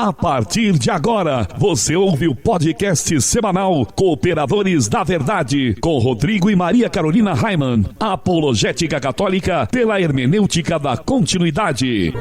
A partir de agora, você ouve o podcast semanal Cooperadores da Verdade, com Rodrigo e Maria Carolina Raimann, apologética católica pela hermenêutica da continuidade.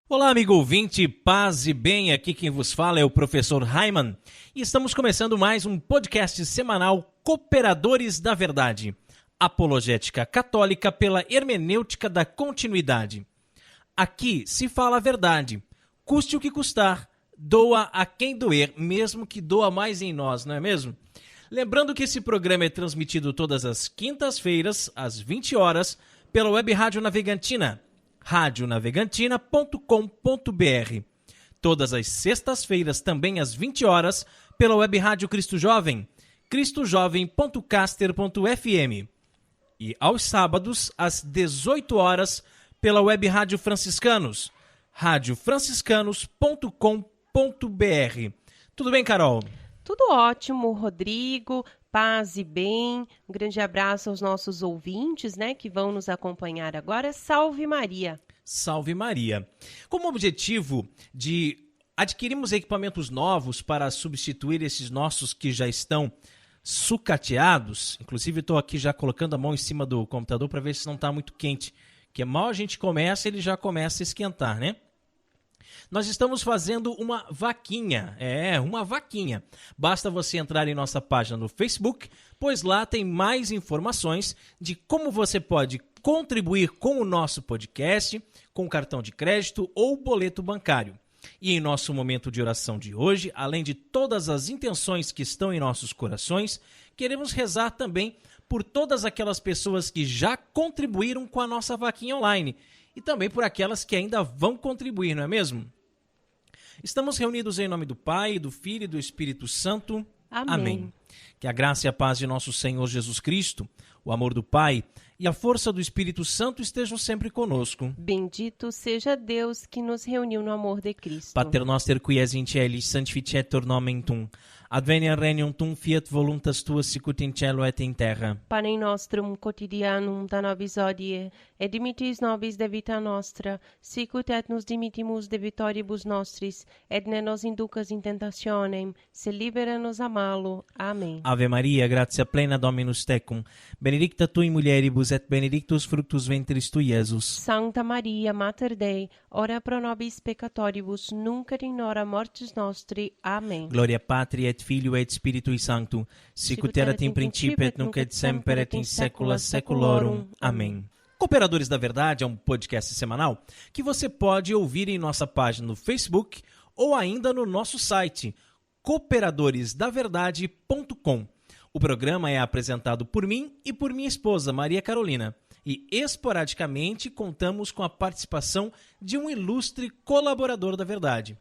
Olá, amigo ouvinte, paz e bem, aqui quem vos fala é o professor Raimann e estamos começando mais um podcast semanal Cooperadores da Verdade, apologética católica pela hermenêutica da continuidade. Aqui se fala a verdade, custe o que custar, doa a quem doer, mesmo que doa mais em nós, não é mesmo? Lembrando que esse programa é transmitido todas as quintas-feiras, às 20 horas, pela Web Rádio Navegantina, radionavegantina.com.br. Todas as sextas-feiras, também às 20 horas, pela Web Rádio Cristo Jovem, cristojovem.caster.fm. E aos sábados, às 18 horas, pela Web Rádio Franciscanos, radiofranciscanos.com.br. Tudo bem, Carol? Tudo ótimo, Rodrigo. Paz e bem. Um grande abraço aos nossos ouvintes, que vão nos acompanhar agora. Salve Maria! Salve Maria! Como objetivo de adquirirmos equipamentos novos para substituir esses nossos que já estão sucateados, inclusive estou aqui já colocando a mão em cima do computador para ver se não está muito quente, que mal a gente começa, ele já começa a esquentar, né? Nós estamos fazendo uma vaquinha, uma vaquinha. Basta você entrar em nossa página no Facebook, pois lá tem mais informações de como você pode contribuir com o nosso podcast, com cartão de crédito ou boleto bancário. E em nosso momento de oração de hoje, além de todas as intenções que estão em nossos corações, queremos rezar também por todas aquelas pessoas que já contribuíram com a nossa vaquinha online e também por aquelas que ainda vão contribuir, não é mesmo? Estamos reunidos em nome do Pai, do Filho e do Espírito Santo. Amém. Que a graça e a paz de nosso Senhor Jesus Cristo, o amor do Pai e a força do Espírito Santo estejam sempre conosco. Bendito seja Deus que nos reuniu no amor de Cristo. Pater noster qui es in celis, sanctificetur nomen tum. Adveniat regnum tum, fiat voluntas tua sicut in cielo et in terra. Panem nostrum quotidianum da nobis hodie, et dimittis nobis debita nostra, sicut et nos dimittimus debitoribus nostris, et ne nos inducas in tentationem, se libera nos a malo. Amém. Ave Maria, gratia plena Dominus tecum, benedicta tu in mulieribus et benedictus fructus ventris tui, Iesus. Sancta Maria, Mater Dei, ora pro nobis peccatoribus, nunc et in hora mortis nostri. Amém. Gloria Patri et Filio et Spiritui Sancto, sicut erat in principio et nunc et semper et in saecula saeculorum. Amém. Cooperadores da Verdade é um podcast semanal que você pode ouvir em nossa página no Facebook ou ainda no nosso site, cooperadoresdaverdade.com. O programa é apresentado por mim e por minha esposa, Maria Carolina, e esporadicamente contamos com a participação de um ilustre colaborador da Verdade.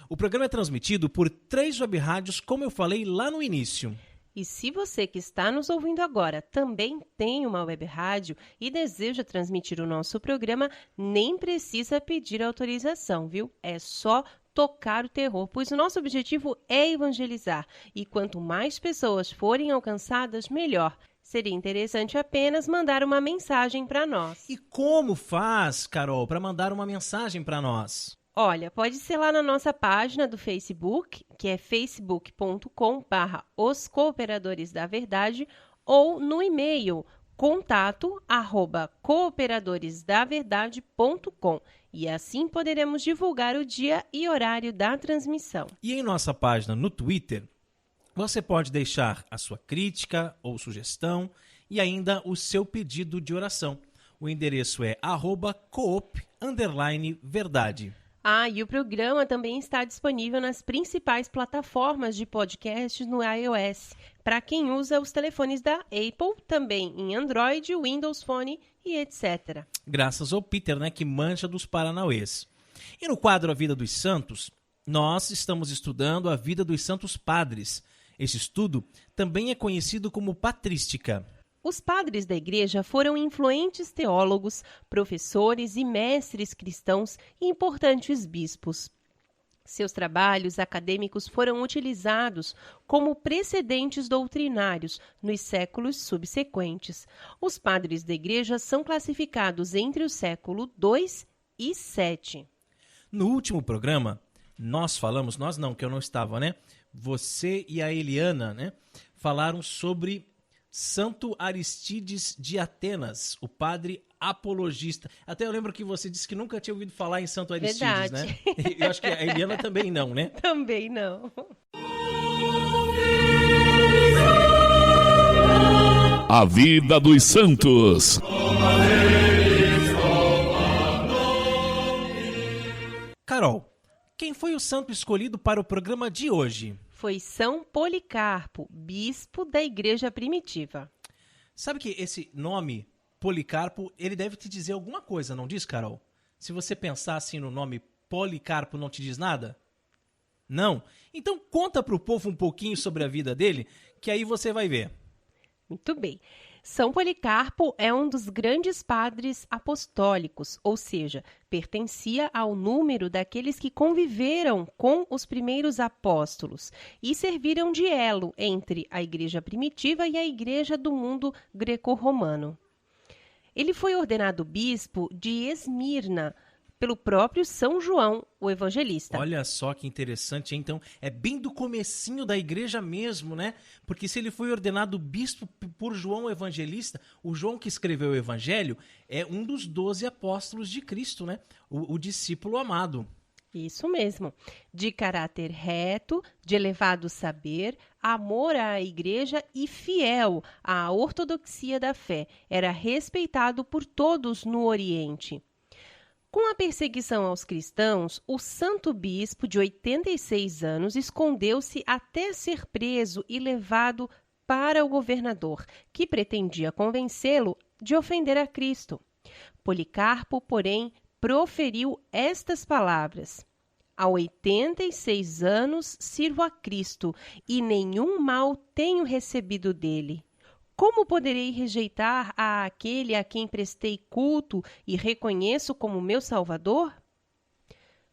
O programa é transmitido por 3 web rádios, como eu falei lá no início. E se você que está nos ouvindo agora também tem uma web rádio e deseja transmitir o nosso programa, nem precisa pedir autorização, viu? É só tocar o terror, pois o nosso objetivo é evangelizar. E quanto mais pessoas forem alcançadas, melhor. Seria interessante apenas mandar uma mensagem para nós. E como faz, Carol, para mandar uma mensagem para nós? Olha, pode ser lá na nossa página do Facebook, que é facebook.com/Os Cooperadores da Verdade, ou no e-mail contato@cooperadoresdaverdade.com. E assim poderemos divulgar o dia e horário da transmissão. E em nossa página no Twitter, você pode deixar a sua crítica ou sugestão e ainda o seu pedido de oração. O endereço é @coop_verdade. E o programa também está disponível nas principais plataformas de podcast no iOS, para quem usa os telefones da Apple, também em Android, Windows Phone e etc. Graças ao Peter, que manja dos paranauês. E no quadro A Vida dos Santos, nós estamos estudando a vida dos santos padres. Esse estudo também é conhecido como patrística. Os padres da Igreja foram influentes teólogos, professores e mestres cristãos e importantes bispos. Seus trabalhos acadêmicos foram utilizados como precedentes doutrinários nos séculos subsequentes. Os padres da Igreja são classificados entre o século II e VII. No último programa, nós não, que eu não estava, né? Você e a Eliana, né? Falaram sobre Santo Aristides de Atenas, o padre apologista. Até eu lembro que você disse que nunca tinha ouvido falar em Santo Aristides, Verdade. né? Eu acho que a Eliana também não, né? Também não. A vida dos santos. Carol, quem foi o santo escolhido para o programa de hoje? Foi São Policarpo, bispo da Igreja Primitiva. Sabe que esse nome, Policarpo, ele deve te dizer alguma coisa, não diz, Carol? Se você pensar assim no nome Policarpo, não te diz nada? Não? Então conta para o povo um pouquinho sobre a vida dele, que aí você vai ver. Muito bem. São Policarpo é um dos grandes padres apostólicos, ou seja, pertencia ao número daqueles que conviveram com os primeiros apóstolos e serviram de elo entre a Igreja Primitiva e a Igreja do mundo greco-romano. Ele foi ordenado bispo de Esmirna pelo próprio São João, o Evangelista. Olha só que interessante, hein? Então é bem do comecinho da igreja mesmo, né? Porque se ele foi ordenado bispo por João o Evangelista, o João que escreveu o Evangelho é um dos 12 apóstolos de Cristo, né? O discípulo amado. Isso mesmo. De caráter reto, de elevado saber, amor à igreja e fiel à ortodoxia da fé. Era respeitado por todos no Oriente. Com a perseguição aos cristãos, o santo bispo de 86 anos escondeu-se até ser preso e levado para o governador, que pretendia convencê-lo de ofender a Cristo. Policarpo, porém, proferiu estas palavras: há 86 anos sirvo a Cristo e nenhum mal tenho recebido dele. Como poderei rejeitar aquele a quem prestei culto e reconheço como meu Salvador?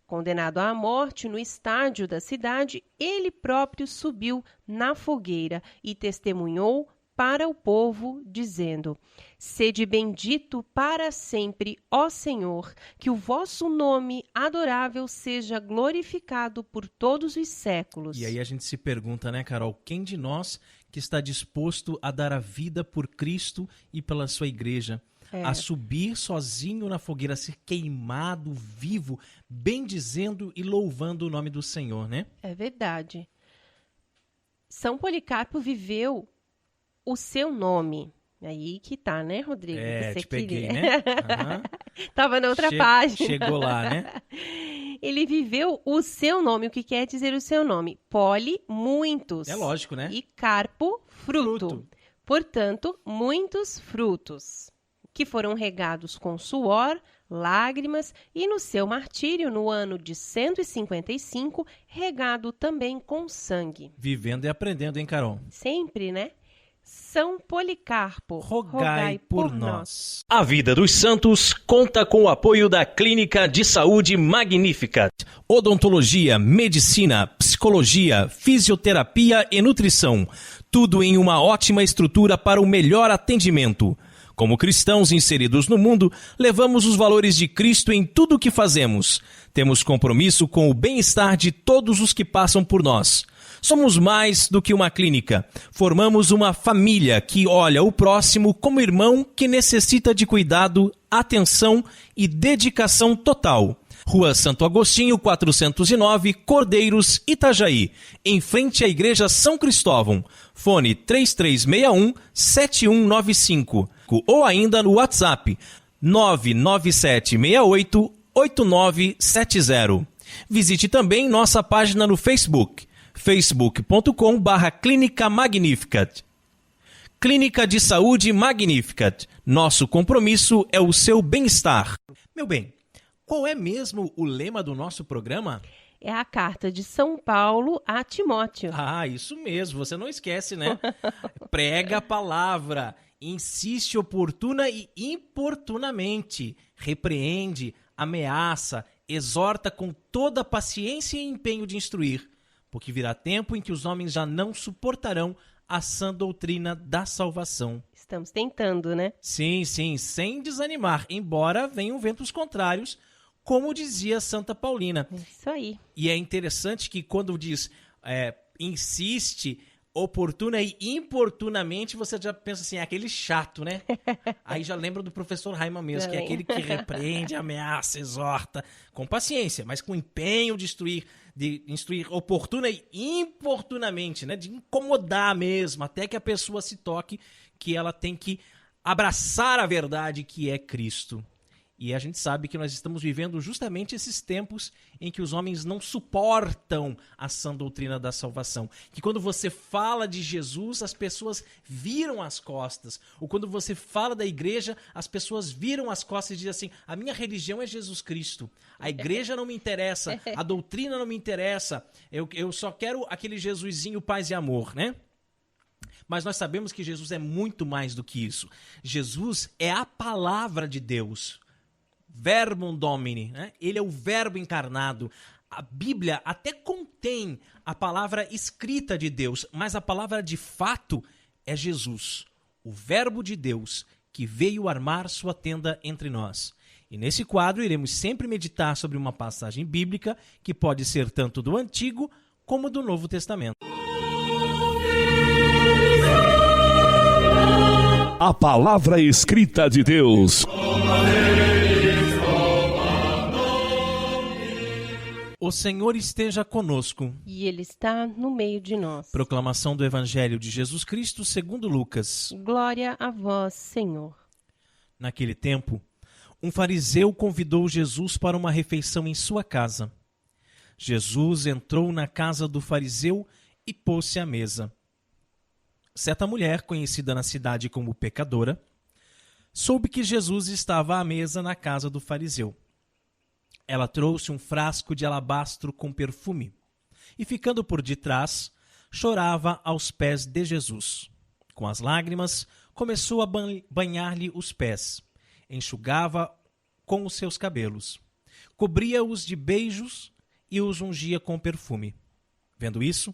Condenado à morte no estádio da cidade, ele próprio subiu na fogueira e testemunhou para o povo, dizendo: sede bendito para sempre, ó Senhor, que o vosso nome adorável seja glorificado por todos os séculos. E aí a gente se pergunta, né, Carol, quem de nós que está disposto a dar a vida por Cristo e pela sua igreja, a subir sozinho na fogueira, a ser queimado vivo, bendizendo e louvando o nome do Senhor, né? É verdade. São Policarpo viveu o seu nome. Aí que tá, né, Rodrigo? Te peguei, né? Uhum. Tava na outra página. Chegou lá, né? Ele viveu o seu nome. O que quer dizer o seu nome? Poli, muitos. É lógico, né? E carpo, fruto. Portanto, muitos frutos, que foram regados com suor, lágrimas e no seu martírio, no ano de 155, regado também com sangue. Vivendo e aprendendo, hein, Carol? Sempre, né? São Policarpo, rogai por nós. A Vida dos Santos conta com o apoio da Clínica de Saúde Magnífica. Odontologia, medicina, psicologia, fisioterapia e nutrição. Tudo em uma ótima estrutura para o melhor atendimento. Como cristãos inseridos no mundo, levamos os valores de Cristo em tudo o que fazemos. Temos compromisso com o bem-estar de todos os que passam por nós. Somos mais do que uma clínica. Formamos uma família que olha o próximo como irmão que necessita de cuidado, atenção e dedicação total. Rua Santo Agostinho, 409, Cordeiros, Itajaí, em frente à Igreja São Cristóvão. Fone 3361-7195 ou ainda no WhatsApp 99768-8970. Visite também nossa página no Facebook, facebook.com/Clínica Magnificat. Clínica de Saúde Magnificat. Nosso compromisso é o seu bem-estar. Meu bem, qual é mesmo o lema do nosso programa? É a carta de São Paulo a Timóteo. Ah, isso mesmo, você não esquece, né? Prega a palavra, insiste oportuna e importunamente, repreende, ameaça, exorta com toda a paciência e empenho de instruir, porque virá tempo em que os homens já não suportarão a sã doutrina da salvação. Estamos tentando, né? Sim, sem desanimar, embora venham ventos contrários, como dizia Santa Paulina. Isso aí. E é interessante que quando diz insiste, oportuna e importunamente, você já pensa assim, é aquele chato, né? Aí já lembra do professor Raimann mesmo, que é aquele que repreende, ameaça, exorta, com paciência, mas com empenho de instruir oportuna e importunamente, né? De incomodar mesmo, até que a pessoa se toque que ela tem que abraçar a verdade que é Cristo. E a gente sabe que nós estamos vivendo justamente esses tempos em que os homens não suportam a sã doutrina da salvação. Que quando você fala de Jesus, as pessoas viram as costas. Ou quando você fala da igreja, as pessoas viram as costas e dizem assim, a minha religião é Jesus Cristo. A igreja não me interessa, a doutrina não me interessa. Eu só quero aquele Jesusinho paz e amor, né? Mas nós sabemos que Jesus é muito mais do que isso. Jesus é a palavra de Deus. Verbum Domini, né? Ele é o verbo encarnado. A Bíblia até contém a palavra escrita de Deus, mas a palavra de fato é Jesus, o verbo de Deus que veio armar sua tenda entre nós. E nesse quadro iremos sempre meditar sobre uma passagem bíblica que pode ser tanto do Antigo como do Novo Testamento. A palavra escrita de Deus. O Senhor esteja conosco. E Ele está no meio de nós. Proclamação do Evangelho de Jesus Cristo segundo Lucas. Glória a vós, Senhor. Naquele tempo, um fariseu convidou Jesus para uma refeição em sua casa. Jesus entrou na casa do fariseu e pôs-se à mesa. Certa mulher, conhecida na cidade como pecadora, soube que Jesus estava à mesa na casa do fariseu. Ela trouxe um frasco de alabastro com perfume e, ficando por detrás, chorava aos pés de Jesus. Com as lágrimas, começou a banhar-lhe os pés, enxugava com os seus cabelos, cobria-os de beijos e os ungia com perfume. Vendo isso,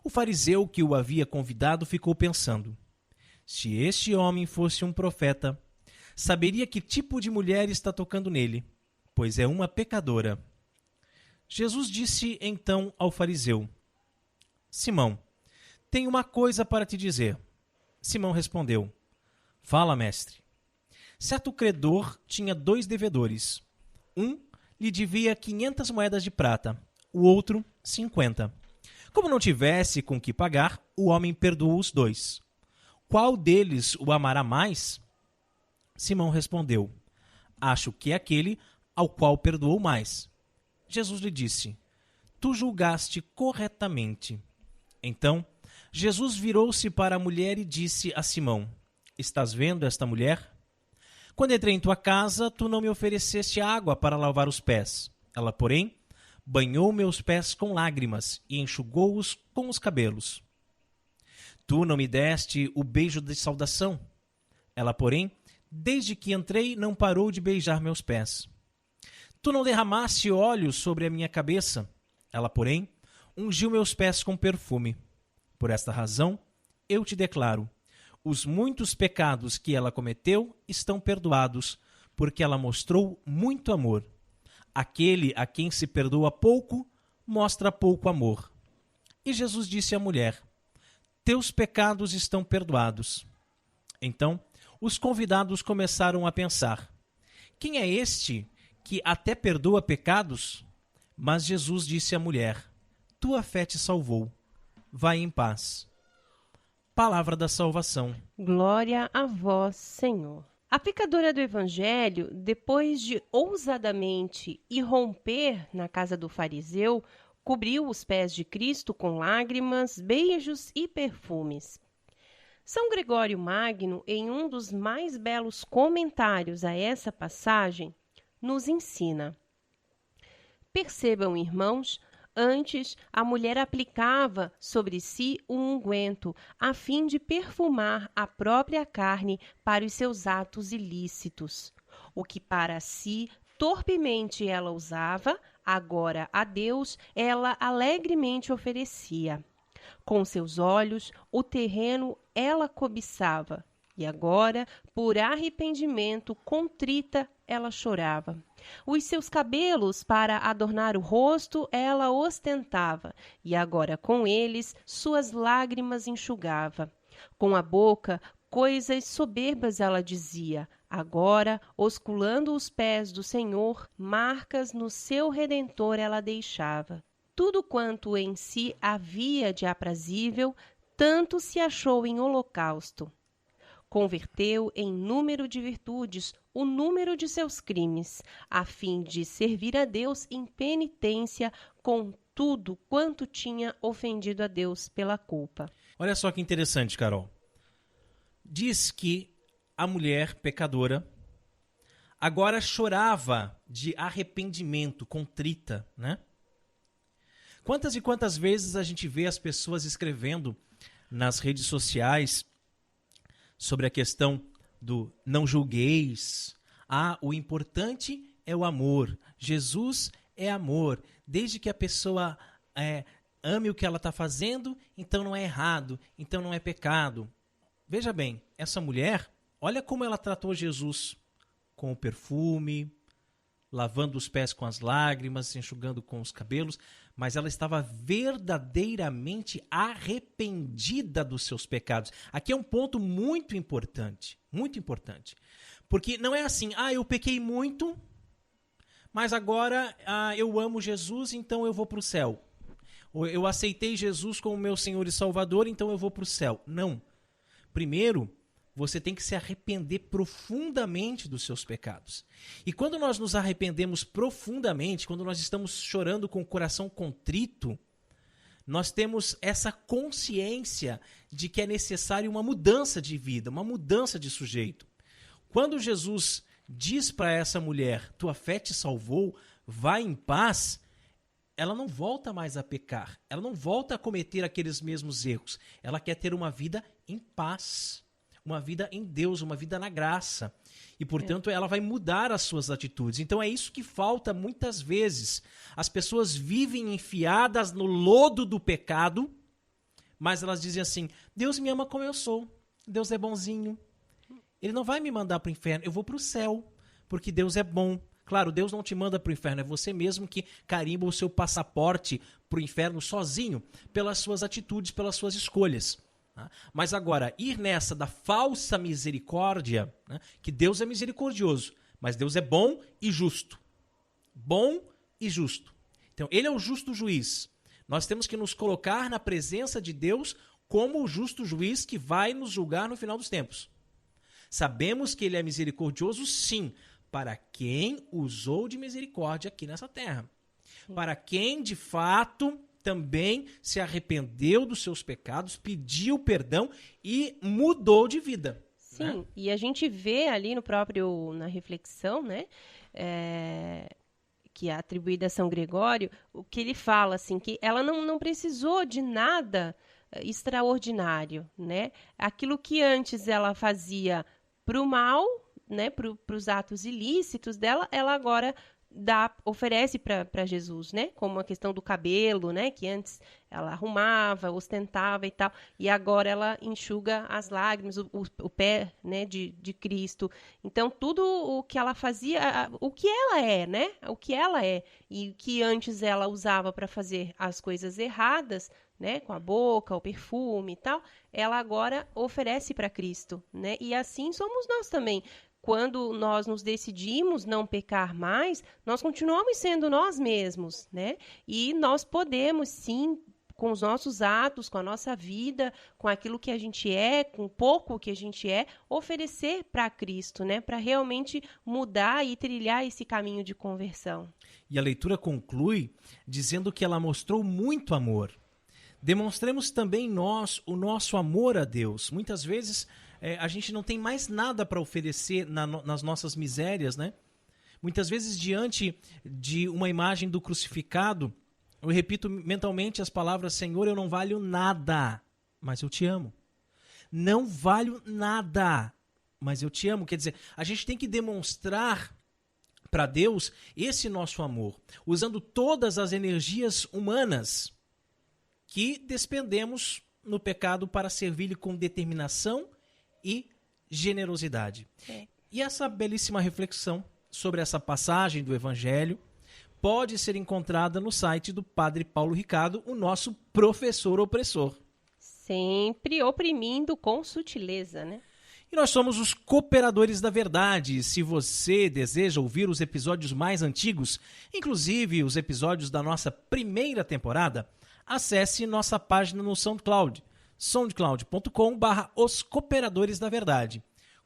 o fariseu que o havia convidado ficou pensando: se este homem fosse um profeta, saberia que tipo de mulher está tocando nele, pois é uma pecadora. Jesus disse então ao fariseu: Simão, tenho uma coisa para te dizer. Simão respondeu: fala, mestre. Certo credor tinha 2 devedores. Um lhe devia 500 moedas de prata, o outro 50. Como não tivesse com que pagar, o homem perdoou os 2. Qual deles o amará mais? Simão respondeu: acho que é aquele ao qual perdoou mais. Jesus lhe disse: tu julgaste corretamente. Então, Jesus virou-se para a mulher e disse a Simão: estás vendo esta mulher? Quando entrei em tua casa, tu não me ofereceste água para lavar os pés. Ela, porém, banhou meus pés com lágrimas e enxugou-os com os cabelos. Tu não me deste o beijo de saudação. Ela, porém, desde que entrei, não parou de beijar meus pés. Tu não derramaste óleo sobre a minha cabeça. Ela, porém, ungiu meus pés com perfume. Por esta razão, eu te declaro: os muitos pecados que ela cometeu estão perdoados, porque ela mostrou muito amor. Aquele a quem se perdoa pouco, mostra pouco amor. E Jesus disse à mulher: teus pecados estão perdoados. Então, os convidados começaram a pensar: quem é este que até perdoa pecados? Mas Jesus disse à mulher: tua fé te salvou. Vai em paz. Palavra da salvação. Glória a vós, Senhor. A pecadora do Evangelho, depois de ousadamente irromper na casa do fariseu, cobriu os pés de Cristo com lágrimas, beijos e perfumes. São Gregório Magno, em um dos mais belos comentários a essa passagem, nos ensina: percebam, irmãos, Antes, a mulher aplicava sobre si um unguento, a fim de perfumar a própria carne para os seus atos ilícitos. O que para si torpemente ela usava, agora a Deus ela alegremente oferecia. Com seus olhos, o terreno ela cobiçava, e agora, por arrependimento, contrita, ela chorava. Os seus cabelos, para adornar o rosto, ela ostentava, e agora com eles suas lágrimas enxugava. Com a boca, coisas soberbas ela dizia, agora, osculando os pés do Senhor, marcas no seu Redentor ela deixava. Tudo quanto em si havia de aprazível, tanto se achou em holocausto. Converteu em número de virtudes o número de seus crimes, a fim de servir a Deus em penitência com tudo quanto tinha ofendido a Deus pela culpa. Olha só que interessante, Carol. Diz que a mulher pecadora agora chorava de arrependimento, contrita, né? Quantas e quantas vezes a gente vê as pessoas escrevendo nas redes sociais sobre a questão do não julgueis. O importante é o amor. Jesus é amor. Desde que a pessoa ame o que ela está fazendo, então não é errado, então não é pecado. Veja bem, essa mulher, olha como ela tratou Jesus, com o perfume, lavando os pés com as lágrimas, enxugando com os cabelos, mas ela estava verdadeiramente arrependida dos seus pecados. Aqui é um ponto muito importante, porque não é assim, eu pequei muito, mas agora eu amo Jesus, então eu vou para o céu. Ou eu aceitei Jesus como meu Senhor e Salvador, então eu vou para o céu. Não. Primeiro, você tem que se arrepender profundamente dos seus pecados. E quando nós nos arrependemos profundamente, quando nós estamos chorando com o coração contrito, nós temos essa consciência de que é necessário uma mudança de vida, uma mudança de sujeito. Quando Jesus diz para essa mulher, tua fé te salvou, vai em paz, ela não volta mais a pecar, ela não volta a cometer aqueles mesmos erros. Ela quer ter uma vida em paz, uma vida em Deus, uma vida na graça. E, portanto, ela vai mudar as suas atitudes. Então, é isso que falta muitas vezes. As pessoas vivem enfiadas no lodo do pecado, mas elas dizem assim, Deus me ama como eu sou, Deus é bonzinho, Ele não vai me mandar para o inferno, eu vou para o céu, porque Deus é bom. Claro, Deus não te manda para o inferno, é você mesmo que carimba o seu passaporte para o inferno sozinho, pelas suas atitudes, pelas suas escolhas. Mas agora, ir nessa da falsa misericórdia, né, que Deus é misericordioso, mas Deus é bom e justo. Bom e justo. Então, Ele é o justo juiz. Nós temos que nos colocar na presença de Deus como o justo juiz que vai nos julgar no final dos tempos. Sabemos que Ele é misericordioso, sim, para quem usou de misericórdia aqui nessa terra. Para quem, de fato, também se arrependeu dos seus pecados, pediu perdão e mudou de vida. Sim, né? E a gente vê ali na reflexão, né, que é atribuída a São Gregório, o que ele fala, assim, que ela não precisou de nada extraordinário, né? Aquilo que antes ela fazia para o mal, né, para os atos ilícitos dela, ela agora oferece para Jesus, né? Como a questão do cabelo, né? Que antes ela arrumava, ostentava e tal, e agora ela enxuga as lágrimas, o pé, né, de Cristo. Então, tudo o que ela fazia, o que ela é, né? O que ela é, e que antes ela usava para fazer as coisas erradas, né? Com a boca, o perfume e tal, ela agora oferece para Cristo, né? E assim somos nós também. Quando nós nos decidimos não pecar mais, nós continuamos sendo nós mesmos, né? E nós podemos, sim, com os nossos atos, com a nossa vida, com aquilo que a gente é, com o pouco que a gente é, oferecer para Cristo, né? Para realmente mudar e trilhar esse caminho de conversão. E a leitura conclui dizendo que ela mostrou muito amor. Demonstremos também nós o nosso amor a Deus. Muitas vezes a gente não tem mais nada para oferecer nas nossas misérias, né? Muitas vezes, diante de uma imagem do crucificado, Eu repito mentalmente as palavras: Senhor, eu não valho nada, mas eu te amo. Não valho nada, mas eu te amo. Quer dizer, a gente tem que demonstrar para Deus esse nosso amor, usando todas as energias humanas que despendemos no pecado para servir-lhe com determinação e generosidade. E essa belíssima reflexão sobre essa passagem do Evangelho pode ser encontrada no site do Padre Paulo Ricardo, o nosso professor opressor. Sempre oprimindo com sutileza, né? E nós somos os Cooperadores da Verdade. Se você deseja ouvir os episódios mais antigos, inclusive os episódios da nossa primeira temporada, acesse nossa página no SoundCloud, soundcloud.com/Os Cooperadores da Verdade.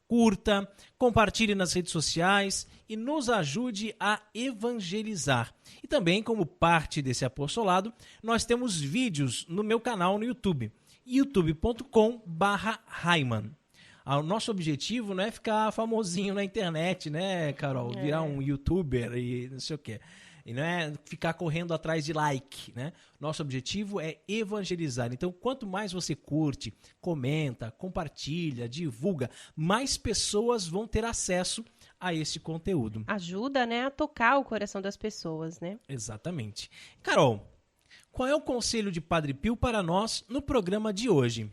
Curta, compartilhe nas redes sociais e nos ajude a evangelizar. E também, como parte desse apostolado, nós temos vídeos no meu canal no YouTube, youtube.com/Raiman. O nosso objetivo não é ficar famosinho na internet, né, Carol? Virar um youtuber e não sei o quê. E não é ficar correndo atrás de like, né? Nosso objetivo é evangelizar. Então, quanto mais você curte, comenta, compartilha, divulga, mais pessoas vão ter acesso a esse conteúdo. Ajuda, né, a tocar o coração das pessoas, né? Exatamente. Carol, qual é o conselho de Padre Pio para nós no programa de hoje?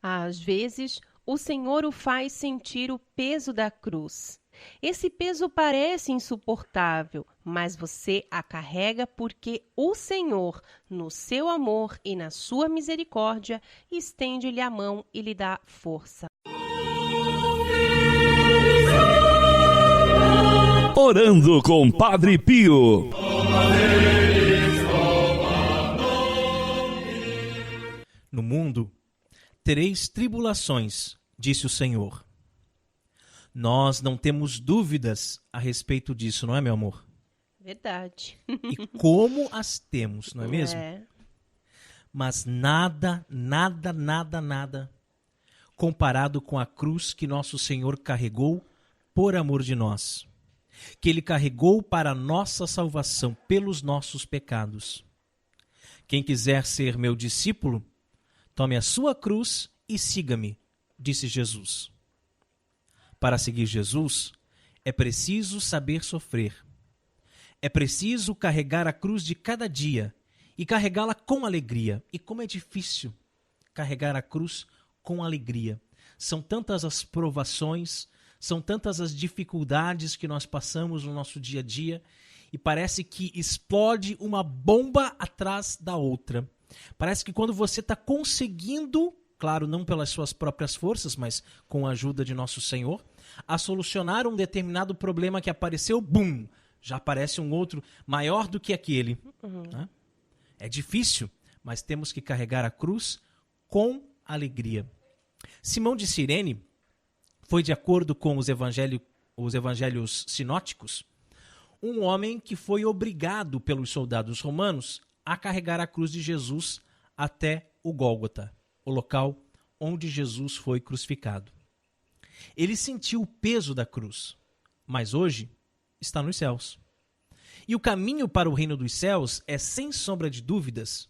Às vezes, o Senhor o faz sentir o peso da cruz. Esse peso parece insuportável, mas você a carrega porque o Senhor, no seu amor e na sua misericórdia, estende-lhe a mão e lhe dá força. Orando com Padre Pio. No mundo, tereis tribulações, disse o Senhor. Nós não temos dúvidas a respeito disso, não é, meu amor? Verdade. E como as temos, não é mesmo? É. Mas nada comparado com a cruz que nosso Senhor carregou por amor de nós. Que Ele carregou para a nossa salvação pelos nossos pecados. Quem quiser ser meu discípulo, tome a sua cruz e siga-me, disse Jesus. Para seguir Jesus, é preciso saber sofrer. É preciso carregar a cruz de cada dia e carregá-la com alegria. E como é difícil carregar a cruz com alegria. São tantas as provações, são tantas as dificuldades que nós passamos no nosso dia a dia e parece que explode uma bomba atrás da outra. Parece que quando você está conseguindo, claro, não pelas suas próprias forças, mas com a ajuda de nosso Senhor, a solucionar um determinado problema que apareceu, bum, já aparece um outro maior do que aquele. Né? É difícil, mas temos que carregar a cruz com alegria. Simão de Cirene foi, de acordo com os evangelhos sinóticos, um homem que foi obrigado pelos soldados romanos a carregar a cruz de Jesus até o Gólgota, o local onde Jesus foi crucificado. Ele sentiu o peso da cruz, mas hoje está nos céus. E o caminho para o reino dos céus é, sem sombra de dúvidas,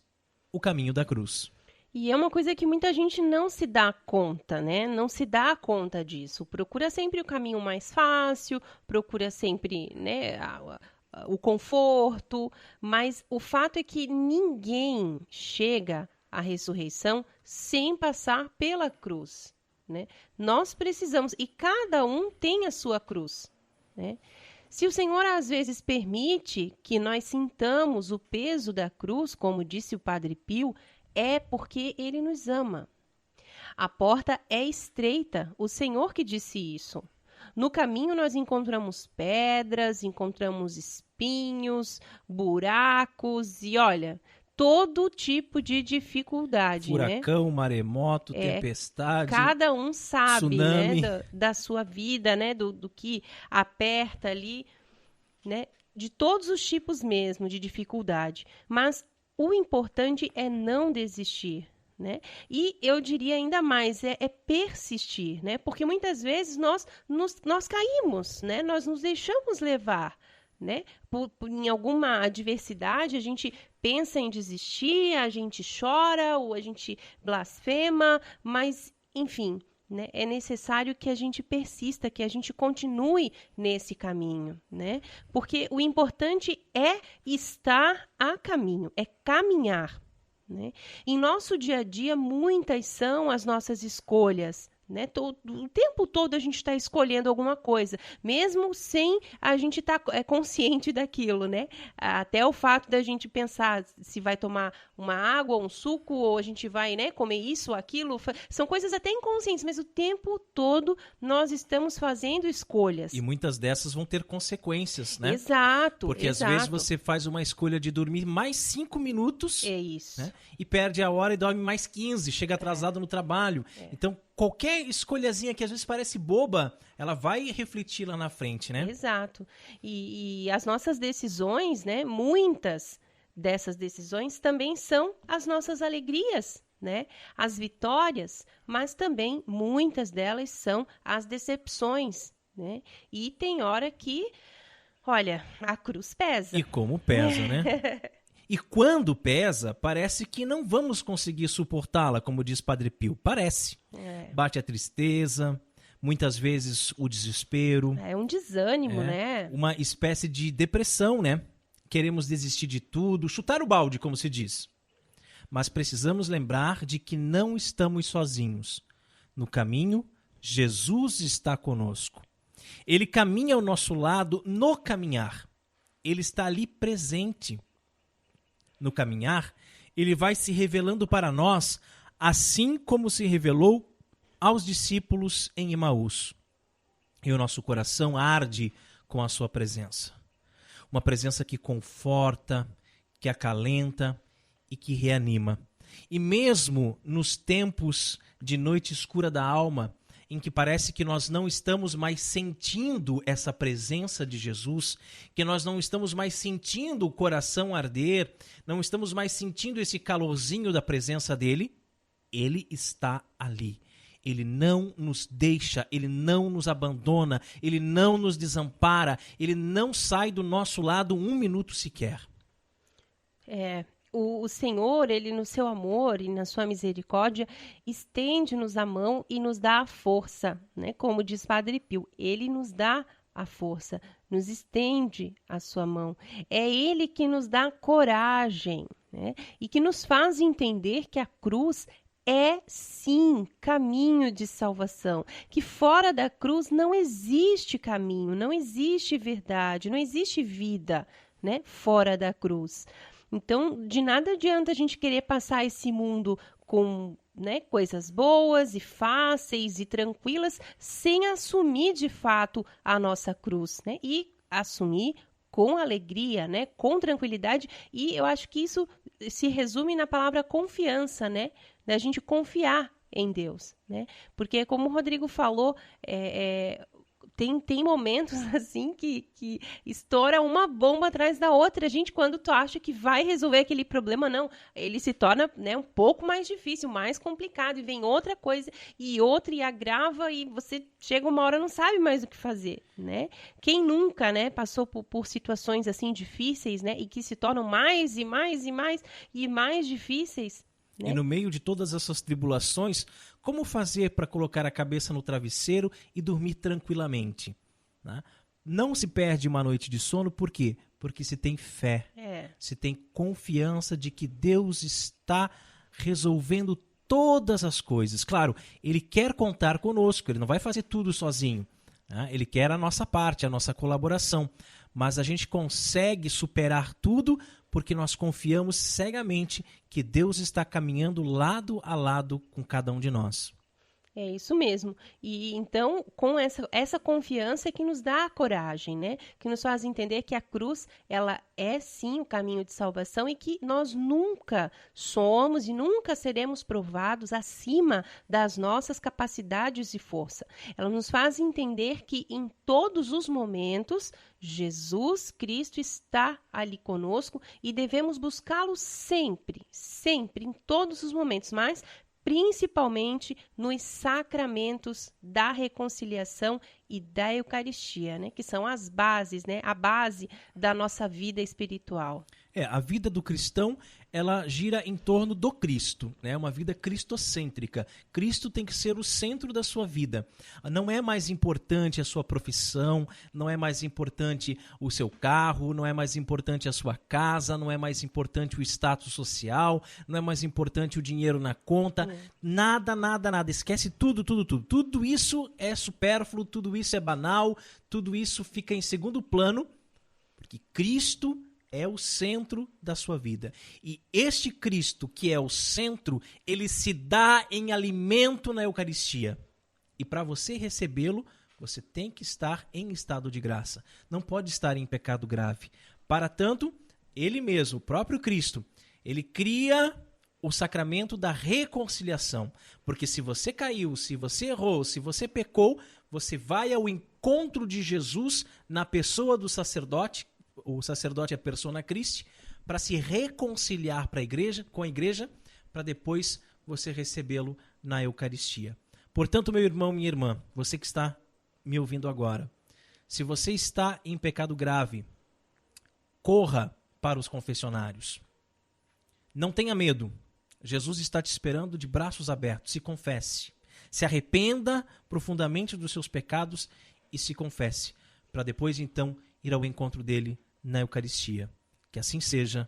o caminho da cruz. E é uma coisa que muita gente não se dá conta, né? Não se dá conta disso. Procura sempre o caminho mais fácil, procura sempre, né, o conforto, mas o fato é que ninguém chega à ressurreição sem passar pela cruz, né? Nós precisamos, e cada um tem a sua cruz, né? Se o Senhor às vezes permite que nós sintamos o peso da cruz, como disse o Padre Pio, é porque Ele nos ama. A porta é estreita, o Senhor que disse isso. No caminho nós encontramos pedras, encontramos espinhos, buracos e olha, todo tipo de dificuldade. Furacão, né? maremoto, tempestade. Cada um sabe, tsunami, né, da sua vida, né, do que aperta ali, né, de todos os tipos mesmo de dificuldade. Mas o importante é não desistir, né? E eu diria ainda mais, é persistir, né? Porque muitas vezes nós caímos, né? Nós nos deixamos levar, né? Em alguma adversidade, a gente pensa em desistir, a gente chora ou a gente blasfema, mas, enfim, né, é necessário que a gente persista, que a gente continue nesse caminho, né? Porque o importante é estar a caminho, é caminhar, né? Em nosso dia a dia, muitas são as nossas escolhas, né? O tempo todo a gente está escolhendo alguma coisa, mesmo sem a gente estar consciente daquilo, né? Até o fato da gente pensar se vai tomar uma água, um suco, ou a gente vai, né, comer isso, aquilo, são coisas até inconscientes, mas o tempo todo nós estamos fazendo escolhas. E muitas dessas vão ter consequências, né? Exato. Porque às vezes você faz uma escolha de dormir mais 5 minutos, é isso, né? E perde a hora e dorme mais 15, chega atrasado no trabalho. Então, qualquer escolhazinha que às vezes parece boba, ela vai refletir lá na frente, né? Exato. E as nossas decisões, né, muitas dessas decisões também são as nossas alegrias, né? As vitórias, mas também muitas delas são as decepções, né? E tem hora que, olha, a cruz pesa. E como pesa, né? E quando pesa, parece que não vamos conseguir suportá-la, como diz Padre Pio. Parece. Bate a tristeza, muitas vezes o desespero. É um desânimo, né? Uma espécie de depressão, né? Queremos desistir de tudo, chutar o balde, como se diz. Mas precisamos lembrar de que não estamos sozinhos. No caminho, Jesus está conosco. Ele caminha ao nosso lado no caminhar. Ele está ali presente. No caminhar, ele vai se revelando para nós, assim como se revelou aos discípulos em Emaús. E o nosso coração arde com a sua presença. Uma presença que conforta, que acalenta e que reanima. E mesmo nos tempos de noite escura da alma, em que parece que nós não estamos mais sentindo essa presença de Jesus, que nós não estamos mais sentindo o coração arder, não estamos mais sentindo esse calorzinho da presença dele, ele está ali. Ele não nos deixa, ele não nos abandona, ele não nos desampara, ele não sai do nosso lado um minuto sequer. O Senhor, ele no seu amor e na sua misericórdia, estende-nos a mão e nos dá a força, né? Como diz Padre Pio, ele nos dá a força, nos estende a sua mão. É ele que nos dá coragem, né? E que nos faz entender que a cruz é, sim, caminho de salvação, que fora da cruz não existe caminho, não existe verdade, não existe vida, né? Fora da cruz. Então, de nada adianta a gente querer passar esse mundo com, né, coisas boas e fáceis e tranquilas, sem assumir de fato a nossa cruz, né? E assumir com alegria, né, com tranquilidade. E eu acho que isso se resume na palavra confiança, né? Da gente confiar em Deus, né? Porque, como o Rodrigo falou, tem momentos assim que estoura uma bomba atrás da outra. A gente, quando tu acha que vai resolver aquele problema, não. Ele se torna, né, um pouco mais difícil, mais complicado. E vem outra coisa e outra e agrava e você chega uma hora e não sabe mais o que fazer, né? Quem nunca, né, passou por situações assim difíceis, né? E que se tornam mais e mais e mais e mais difíceis, né? E no meio de todas essas tribulações, como fazer para colocar a cabeça no travesseiro e dormir tranquilamente? Né? Não se perde uma noite de sono, por quê? Porque se tem fé, se tem confiança de que Deus está resolvendo todas as coisas. Claro, Ele quer contar conosco, Ele não vai fazer tudo sozinho. Né? Ele quer a nossa parte, a nossa colaboração. Mas a gente consegue superar tudo porque nós confiamos cegamente que Deus está caminhando lado a lado com cada um de nós. É isso mesmo. E então, com essa confiança que nos dá a coragem, né? Que nos faz entender que a cruz, ela é sim o caminho de salvação e que nós nunca somos e nunca seremos provados acima das nossas capacidades e força. Ela nos faz entender que em todos os momentos, Jesus Cristo está ali conosco e devemos buscá-lo sempre, sempre, em todos os momentos, mas principalmente nos sacramentos da reconciliação e da Eucaristia, né? Que são as bases, né? A base da nossa vida espiritual. A vida do cristão, ela gira em torno do Cristo, né? Uma vida cristocêntrica. Cristo tem que ser o centro da sua vida. Não é mais importante a sua profissão, não é mais importante o seu carro, não é mais importante a sua casa, não é mais importante o status social, não é mais importante o dinheiro na conta. Nada, nada, nada. Esquece tudo, tudo, tudo. Tudo isso é supérfluo, tudo isso é banal, tudo isso fica em segundo plano, porque Cristo é o centro da sua vida. E este Cristo, que é o centro, ele se dá em alimento na Eucaristia. E para você recebê-lo, você tem que estar em estado de graça. Não pode estar em pecado grave. Para tanto, ele mesmo, o próprio Cristo, ele cria o sacramento da reconciliação. Porque se você caiu, se você errou, se você pecou, você vai ao encontro de Jesus na pessoa do sacerdote. O sacerdote é a persona Christi, para se reconciliar com a igreja, para depois você recebê-lo na Eucaristia. Portanto, meu irmão, minha irmã, você que está me ouvindo agora, se você está em pecado grave, corra para os confessionários. Não tenha medo. Jesus está te esperando de braços abertos. Se confesse. Se arrependa profundamente dos seus pecados e se confesse, para depois então ir ao encontro dele na Eucaristia. Que assim seja.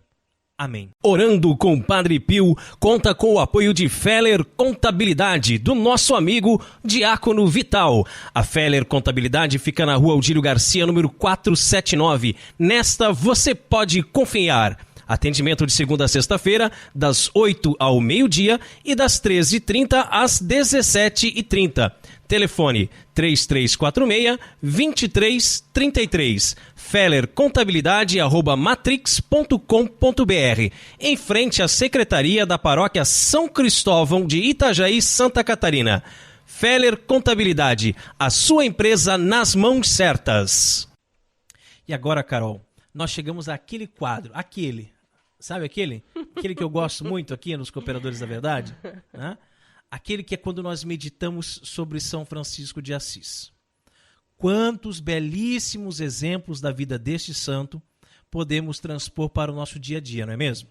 Amém. Orando com o Padre Pio conta com o apoio de Feller Contabilidade, do nosso amigo Diácono Vital. A Feller Contabilidade fica na Rua Aldílio Garcia, número 479. Nesta você pode confiar. Atendimento de segunda a sexta-feira, das 8 ao meio-dia e das 13h30 às 17h30. Telefone 3346-2333. fellercontabilidade@matrix.com.br. Em frente à Secretaria da Paróquia São Cristóvão de Itajaí, Santa Catarina. Feller Contabilidade, a sua empresa nas mãos certas. E agora, Carol, nós chegamos àquele quadro, sabe aquele? Aquele que eu gosto muito aqui nos Cooperadores da Verdade, né? Aquele que é quando nós meditamos sobre São Francisco de Assis. Quantos belíssimos exemplos da vida deste santo podemos transpor para o nosso dia a dia, não é mesmo?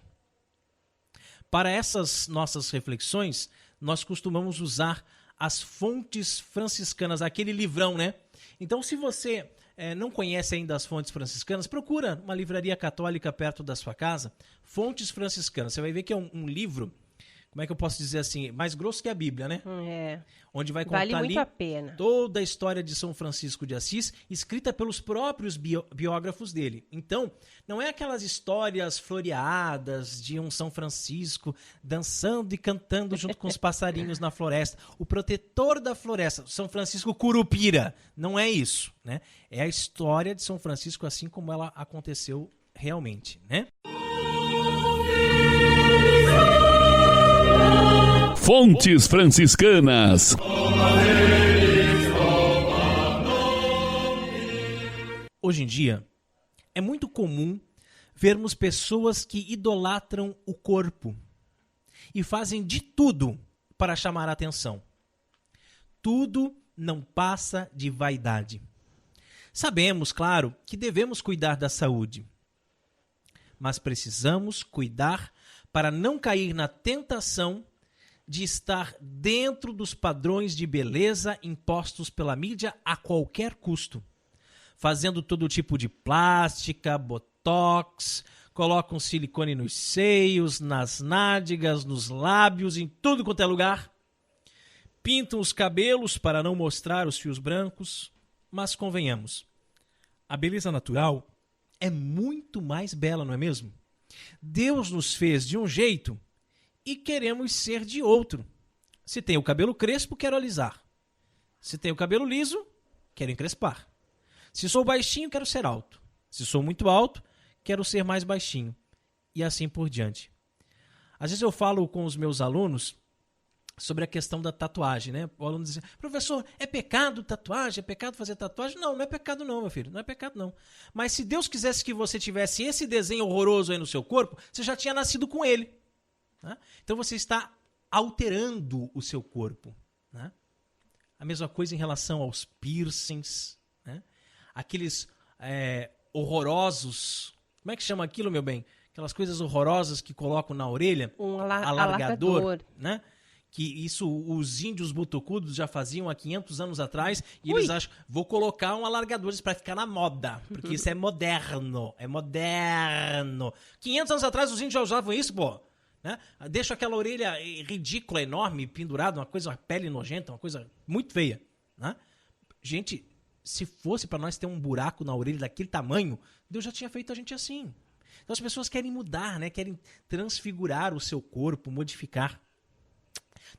Para essas nossas reflexões, nós costumamos usar as fontes franciscanas, aquele livrão, né? Então, se você não conhece ainda as fontes franciscanas, procura uma livraria católica perto da sua casa, Fontes Franciscanas. Você vai ver que é um livro, como é que eu posso dizer assim, mais grosso que a Bíblia, né? Onde vai contar vale muito ali a pena. toda a história de São Francisco de Assis, escrita pelos próprios biógrafos dele. Então, não é aquelas histórias floreadas de um São Francisco dançando e cantando junto com os passarinhos na floresta. O protetor da floresta, São Francisco Curupira. Não é isso, né? É a história de São Francisco assim como ela aconteceu realmente, né? Fontes Franciscanas. Hoje em dia, é muito comum vermos pessoas que idolatram o corpo e fazem de tudo para chamar a atenção. Tudo não passa de vaidade. Sabemos, claro, que devemos cuidar da saúde, mas precisamos cuidar para não cair na tentação de estar dentro dos padrões de beleza impostos pela mídia a qualquer custo, fazendo todo tipo de plástica, botox, colocam silicone nos seios, nas nádegas, nos lábios, em tudo quanto é lugar, pintam os cabelos para não mostrar os fios brancos, mas convenhamos, a beleza natural é muito mais bela, não é mesmo? Deus nos fez de um jeito e queremos ser de outro. Se tem o cabelo crespo, quero alisar. Se tem o cabelo liso, quero encrespar. Se sou baixinho, quero ser alto. Se sou muito alto, quero ser mais baixinho. E assim por diante. Às vezes eu falo com os meus alunos sobre a questão da tatuagem, né? O aluno diz, professor, é pecado tatuagem? É pecado fazer tatuagem? Não, não é pecado não, meu filho. Não é pecado não. Mas se Deus quisesse que você tivesse esse desenho horroroso aí no seu corpo, você já tinha nascido com ele. Né? Então você está alterando o seu corpo. Né? A mesma coisa em relação aos piercings, né? Aqueles horrorosos, como é que chama aquilo, meu bem? aquelas coisas horrorosas que colocam na orelha, alargador, né? Que isso os índios botocudos já faziam há 500 anos atrás, e eles acham, vou colocar um alargador para ficar na moda, porque isso é moderno, 500 anos atrás os índios já usavam isso, pô. Né? Deixa aquela orelha ridícula, enorme, pendurada, uma pele nojenta, uma coisa muito feia. Né? Gente, se fosse para nós ter um buraco na orelha daquele tamanho, Deus já tinha feito a gente assim. Então as pessoas querem mudar, né? Querem transfigurar o seu corpo, modificar.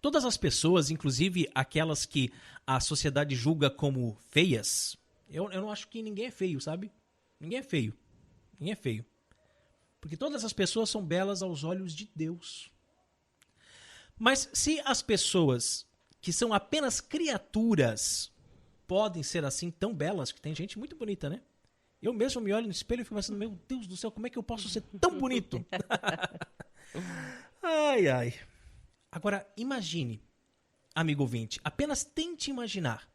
Todas as pessoas, inclusive aquelas que a sociedade julga como feias, eu não acho que ninguém é feio, sabe? Ninguém é feio. Ninguém é feio. Porque todas as pessoas são belas aos olhos de Deus. Mas se as pessoas que são apenas criaturas podem ser assim tão belas, que tem gente muito bonita, né? Eu mesmo me olho no espelho e fico pensando, meu Deus do céu, como é que eu posso ser tão bonito? Ai, ai. Agora, imagine, amigo ouvinte, apenas tente imaginar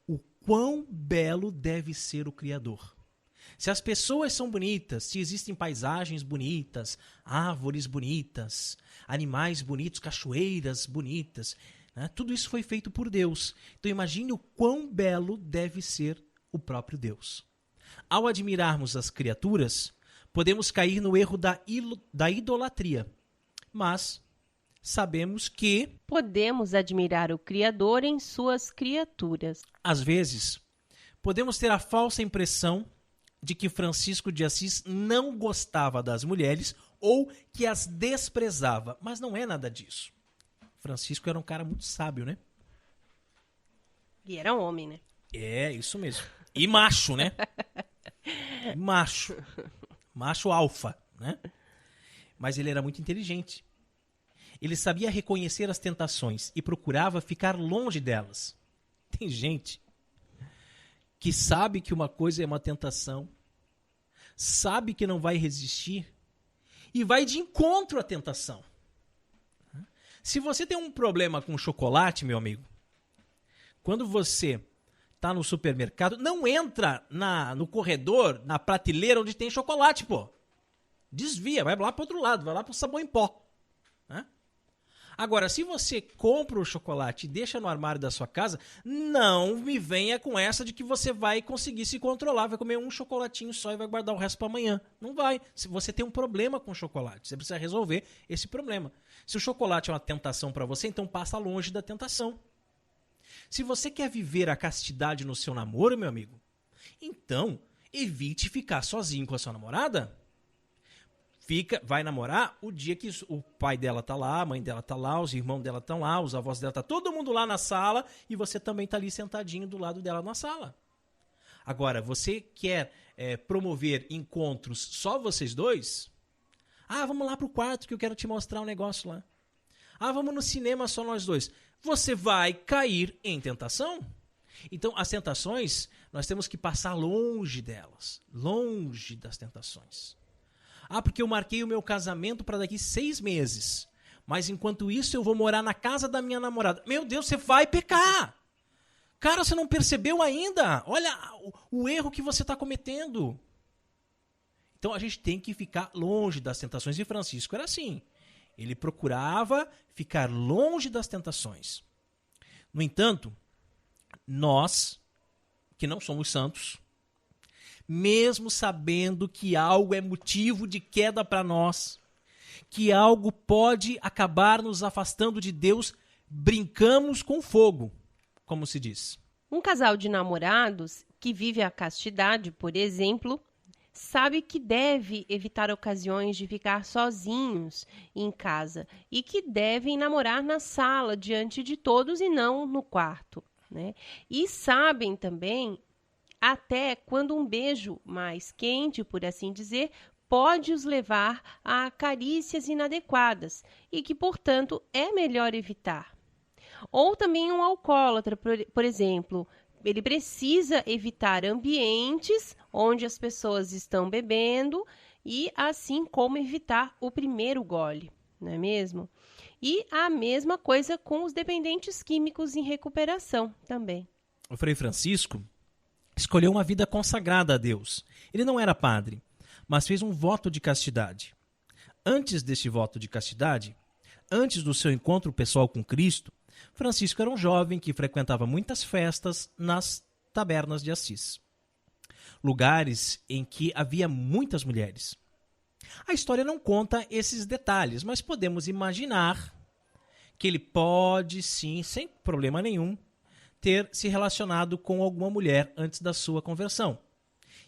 o quão belo deve ser o Criador. Se as pessoas são bonitas, se existem paisagens bonitas, árvores bonitas, animais bonitos, cachoeiras bonitas, né? Tudo isso foi feito por Deus. Então imagine o quão belo deve ser o próprio Deus. Ao admirarmos as criaturas, podemos cair no erro da idolatria, mas sabemos que podemos admirar o Criador em suas criaturas. Às vezes, podemos ter a falsa impressão de que Francisco de Assis não gostava das mulheres ou que as desprezava, mas não é nada disso. Francisco era um cara muito sábio, né? E era um homem, né? É, isso mesmo. E macho, né? Macho. Macho alfa, né? Mas ele era muito inteligente. Ele sabia reconhecer as tentações e procurava ficar longe delas. Tem gente que sabe que uma coisa é uma tentação, sabe que não vai resistir e vai de encontro à tentação. Se você tem um problema com chocolate, meu amigo, quando você está no supermercado, não entra no corredor, na prateleira onde tem chocolate, pô. Desvia, vai lá para o outro lado, vai lá para o sabão em pó. Né? Agora, se você compra o chocolate e deixa no armário da sua casa, não me venha com essa de que você vai conseguir se controlar, vai comer um chocolatinho só e vai guardar o resto para amanhã. Não vai. Se você tem um problema com o chocolate, você precisa resolver esse problema. Se o chocolate é uma tentação para você, então passa longe da tentação. Se você quer viver a castidade no seu namoro, meu amigo, então evite ficar sozinho com a sua namorada. Vai namorar o dia que o pai dela tá lá, a mãe dela tá lá, os irmãos dela estão lá, os avós dela tá todo mundo lá na sala e você também tá ali sentadinho do lado dela na sala. Agora, você quer promover encontros só vocês dois? Ah, vamos lá pro quarto que eu quero te mostrar um negócio lá. Ah, vamos no cinema só nós dois. Você vai cair em tentação. Então, as tentações, nós temos que passar longe delas, longe das tentações. Ah, porque eu marquei o meu casamento para daqui 6 meses. Mas enquanto isso eu vou morar na casa da minha namorada. Meu Deus, você vai pecar. Cara, você não percebeu ainda? Olha o erro que você está cometendo. Então a gente tem que ficar longe das tentações. E Francisco era assim. Ele procurava ficar longe das tentações. No entanto, nós, que não somos santos, mesmo sabendo que algo é motivo de queda para nós, que algo pode acabar nos afastando de Deus, brincamos com fogo, como se diz. Um casal de namorados que vive a castidade, por exemplo, sabe que deve evitar ocasiões de ficar sozinhos em casa e que devem namorar na sala, diante de todos e não no quarto, né? E sabem também até quando um beijo mais quente, por assim dizer, pode os levar a carícias inadequadas e que, portanto, é melhor evitar. Ou também um alcoólatra, por exemplo, ele precisa evitar ambientes onde as pessoas estão bebendo e, assim como evitar o primeiro gole, não é mesmo? E a mesma coisa com os dependentes químicos em recuperação também. O Frei Francisco escolheu uma vida consagrada a Deus. Ele não era padre, mas fez um voto de castidade. Antes desse voto de castidade, antes do seu encontro pessoal com Cristo, Francisco era um jovem que frequentava muitas festas nas tabernas de Assis, lugares em que havia muitas mulheres. A história não conta esses detalhes, mas podemos imaginar que ele pode, sim, sem problema nenhum, ter se relacionado com alguma mulher antes da sua conversão.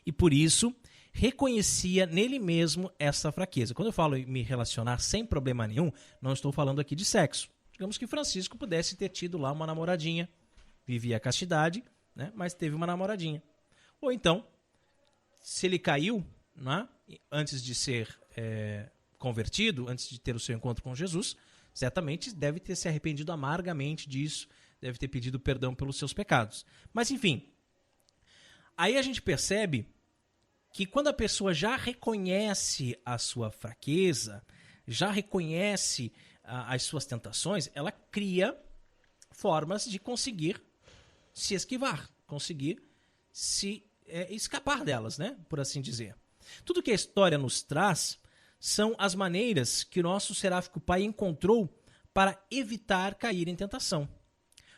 E por isso, reconhecia nele mesmo essa fraqueza. Quando eu falo em me relacionar sem problema nenhum, não estou falando aqui de sexo. Digamos que Francisco pudesse ter tido lá uma namoradinha, vivia a castidade, né, mas teve uma namoradinha. Ou então, se ele caiu, né, antes de ser convertido, antes de ter o seu encontro com Jesus, certamente deve ter se arrependido amargamente disso, deve ter pedido perdão pelos seus pecados. Mas enfim, aí a gente percebe que quando a pessoa já reconhece a sua fraqueza, já reconhece as suas tentações, ela cria formas de conseguir se esquivar, conseguir se escapar delas, né? Por assim dizer. Tudo que a história nos traz são as maneiras que nosso seráfico pai encontrou para evitar cair em tentação.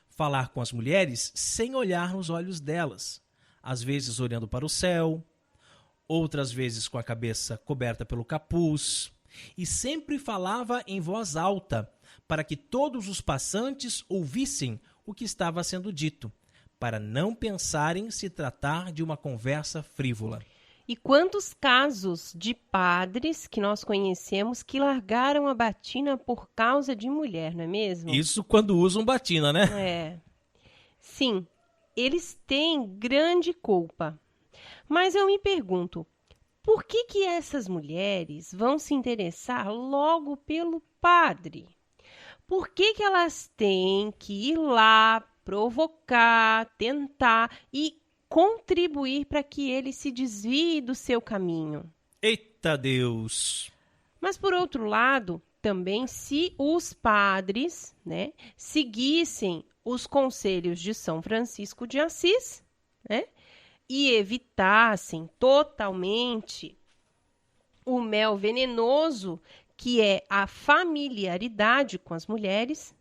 Falar com as mulheres sem olhar nos olhos delas, às vezes olhando para o céu, outras vezes com a cabeça coberta pelo capuz, e sempre falava em voz alta, para que todos os passantes ouvissem o que estava sendo dito, para não pensarem se tratar de uma conversa frívola. E quantos casos de padres que nós conhecemos que largaram a batina por causa de mulher, não é mesmo? Isso quando usam batina, né? É. Sim, eles têm grande culpa. Mas eu me pergunto, por que essas mulheres vão se interessar logo pelo padre? Por que elas têm que ir lá, provocar, tentar e contribuir para que ele se desvie do seu caminho? Eita Deus! Mas, por outro lado, também se os padres, né, seguissem os conselhos de São Francisco de Assis, né, e evitassem totalmente o mel venenoso, que é a familiaridade com as mulheres,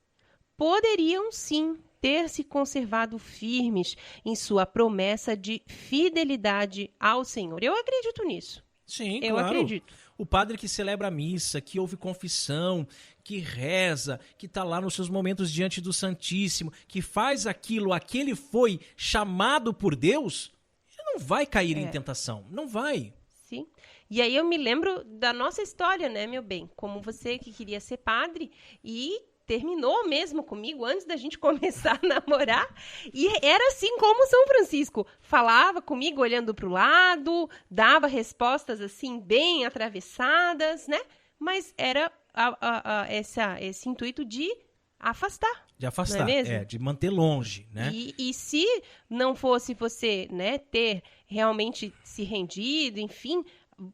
poderiam sim ter se conservado firmes em sua promessa de fidelidade ao Senhor. Eu acredito nisso. Sim, eu claro. acredito. O padre que celebra a missa, que ouve confissão, que reza, que está lá nos seus momentos diante do Santíssimo, que faz aquilo a que ele foi chamado por Deus, ele não vai cair em tentação. Não vai. Sim. E aí eu me lembro da nossa história, né, meu bem? Como você que queria ser padre e terminou mesmo comigo antes da gente começar a namorar. E era assim como São Francisco. Falava comigo olhando para o lado, dava respostas assim bem atravessadas, né? Mas era esse intuito de afastar. De afastar, não é mesmo? De manter longe, né? E se não fosse você, né, ter realmente se rendido, enfim,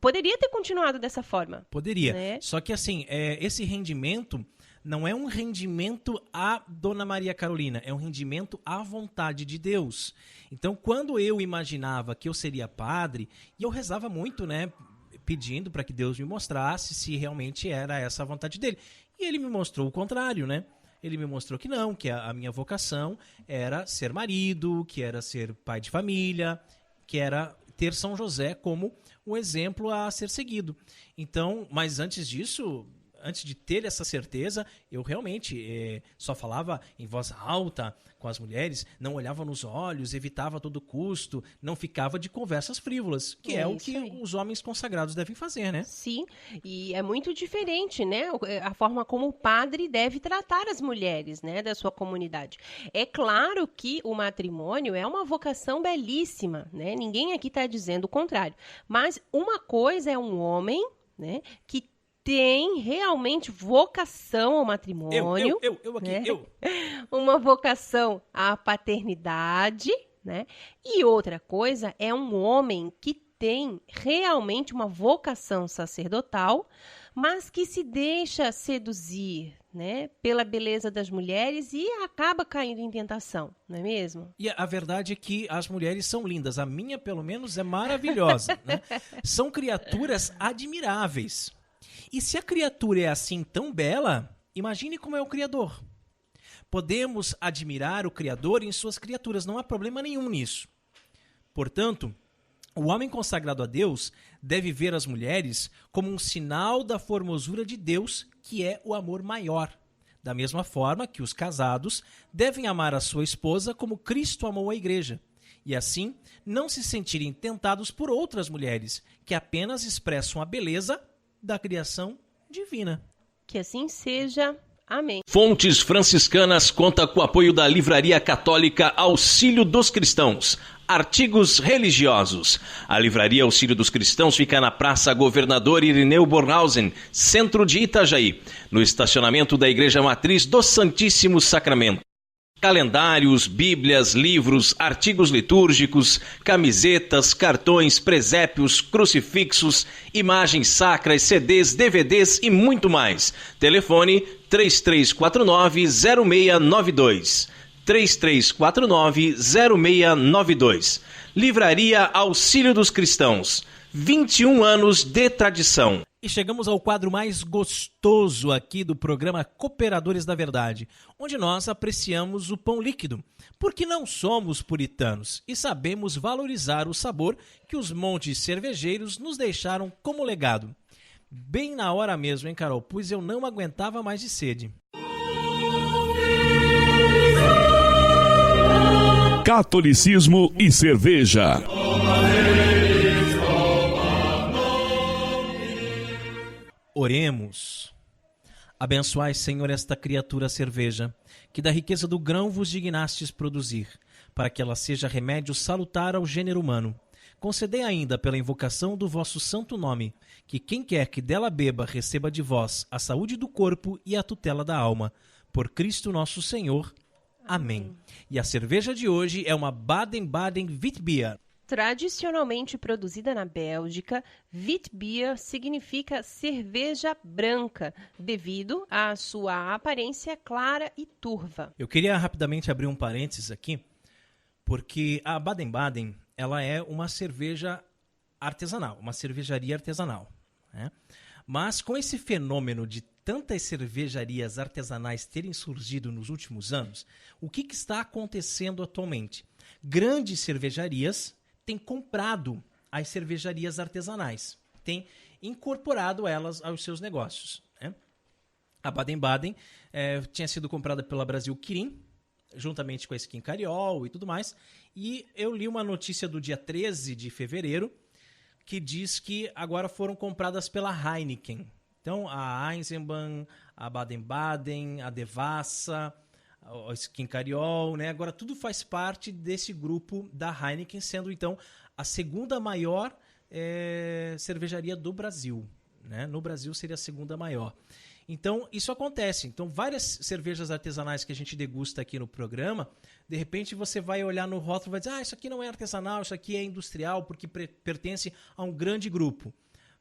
poderia ter continuado dessa forma. Poderia. Né? Só que assim, esse rendimento não é um rendimento à Dona Maria Carolina, é um rendimento à vontade de Deus. Então, quando eu imaginava que eu seria padre, e eu rezava muito, né, pedindo para que Deus me mostrasse se realmente era essa a vontade dele. E ele me mostrou o contrário, né? Ele me mostrou que não, que a minha vocação era ser marido, que era ser pai de família, que era ter São José como um exemplo a ser seguido. Então, mas antes disso, antes de ter essa certeza, eu realmente só falava em voz alta com as mulheres, não olhava nos olhos, evitava a todo custo, não ficava de conversas frívolas, que é o que os homens consagrados devem fazer, né? Sim, e é muito diferente, né? A forma como o padre deve tratar as mulheres, né, da sua comunidade. É claro que o matrimônio é uma vocação belíssima, né? Ninguém aqui está dizendo o contrário. Mas uma coisa é um homem, né, que tem realmente vocação ao matrimônio. Eu aqui, né? eu. Uma vocação à paternidade, né? E outra coisa é um homem que tem realmente uma vocação sacerdotal, mas que se deixa seduzir, né, pela beleza das mulheres e acaba caindo em tentação, não é mesmo? E a verdade é que as mulheres são lindas. A minha, pelo menos, é maravilhosa, né? São criaturas admiráveis. E se a criatura é assim tão bela, imagine como é o Criador. Podemos admirar o Criador em suas criaturas, não há problema nenhum nisso. Portanto, o homem consagrado a Deus deve ver as mulheres como um sinal da formosura de Deus, que é o amor maior. Da mesma forma que os casados devem amar a sua esposa como Cristo amou a igreja. E assim, não se sentirem tentados por outras mulheres, que apenas expressam a beleza da criação divina. Que assim seja. Amém. Fontes Franciscanas conta com o apoio da Livraria Católica Auxílio dos Cristãos. Artigos religiosos. A Livraria Auxílio dos Cristãos fica na Praça Governador Irineu Bornhausen, centro de Itajaí, no estacionamento da Igreja Matriz do Santíssimo Sacramento. Calendários, bíblias, livros, artigos litúrgicos, camisetas, cartões, presépios, crucifixos, imagens sacras, CDs, DVDs e muito mais. Telefone 3349-0692. 3349-0692. Livraria Auxílio dos Cristãos. 21 anos de tradição. E chegamos ao quadro mais gostoso aqui do programa Cooperadores da Verdade, onde nós apreciamos o pão líquido, porque não somos puritanos e sabemos valorizar o sabor que os montes cervejeiros nos deixaram como legado. Bem na hora mesmo, hein, Carol? Pois eu não aguentava mais de sede. Catolicismo e cerveja. Oremos. Abençoai, Senhor, esta criatura cerveja, que da riqueza do grão vos dignastes produzir, para que ela seja remédio salutar ao gênero humano. Concedei ainda, pela invocação do vosso santo nome, que quem quer que dela beba receba de vós a saúde do corpo e a tutela da alma. Por Cristo nosso Senhor. Amém. E a cerveja de hoje é uma Baden-Baden Witbier. Tradicionalmente produzida na Bélgica, Witbier significa cerveja branca, devido à sua aparência clara e turva. Eu queria rapidamente abrir um parênteses aqui, porque a Baden-Baden ela é uma cerveja artesanal, uma cervejaria artesanal, né? Mas com esse fenômeno de tantas cervejarias artesanais terem surgido nos últimos anos, o que está acontecendo atualmente? Grandes cervejarias têm comprado as cervejarias artesanais, têm incorporado elas aos seus negócios, né? A Baden-Baden tinha sido comprada pela Brasil Kirin, juntamente com a Skin Cariol e tudo mais, e eu li uma notícia do dia 13 de fevereiro que diz que agora foram compradas pela Heineken. Então, a Eisenbahn, a Baden-Baden, a Devassa, a Skin Cariol, né? Agora tudo faz parte desse grupo da Heineken, sendo então a segunda maior cervejaria do Brasil, né? No Brasil seria a segunda maior. Então, isso acontece. Então, várias cervejas artesanais que a gente degusta aqui no programa, de repente você vai olhar no rótulo e vai dizer, isso aqui não é artesanal, isso aqui é industrial, porque pertence a um grande grupo.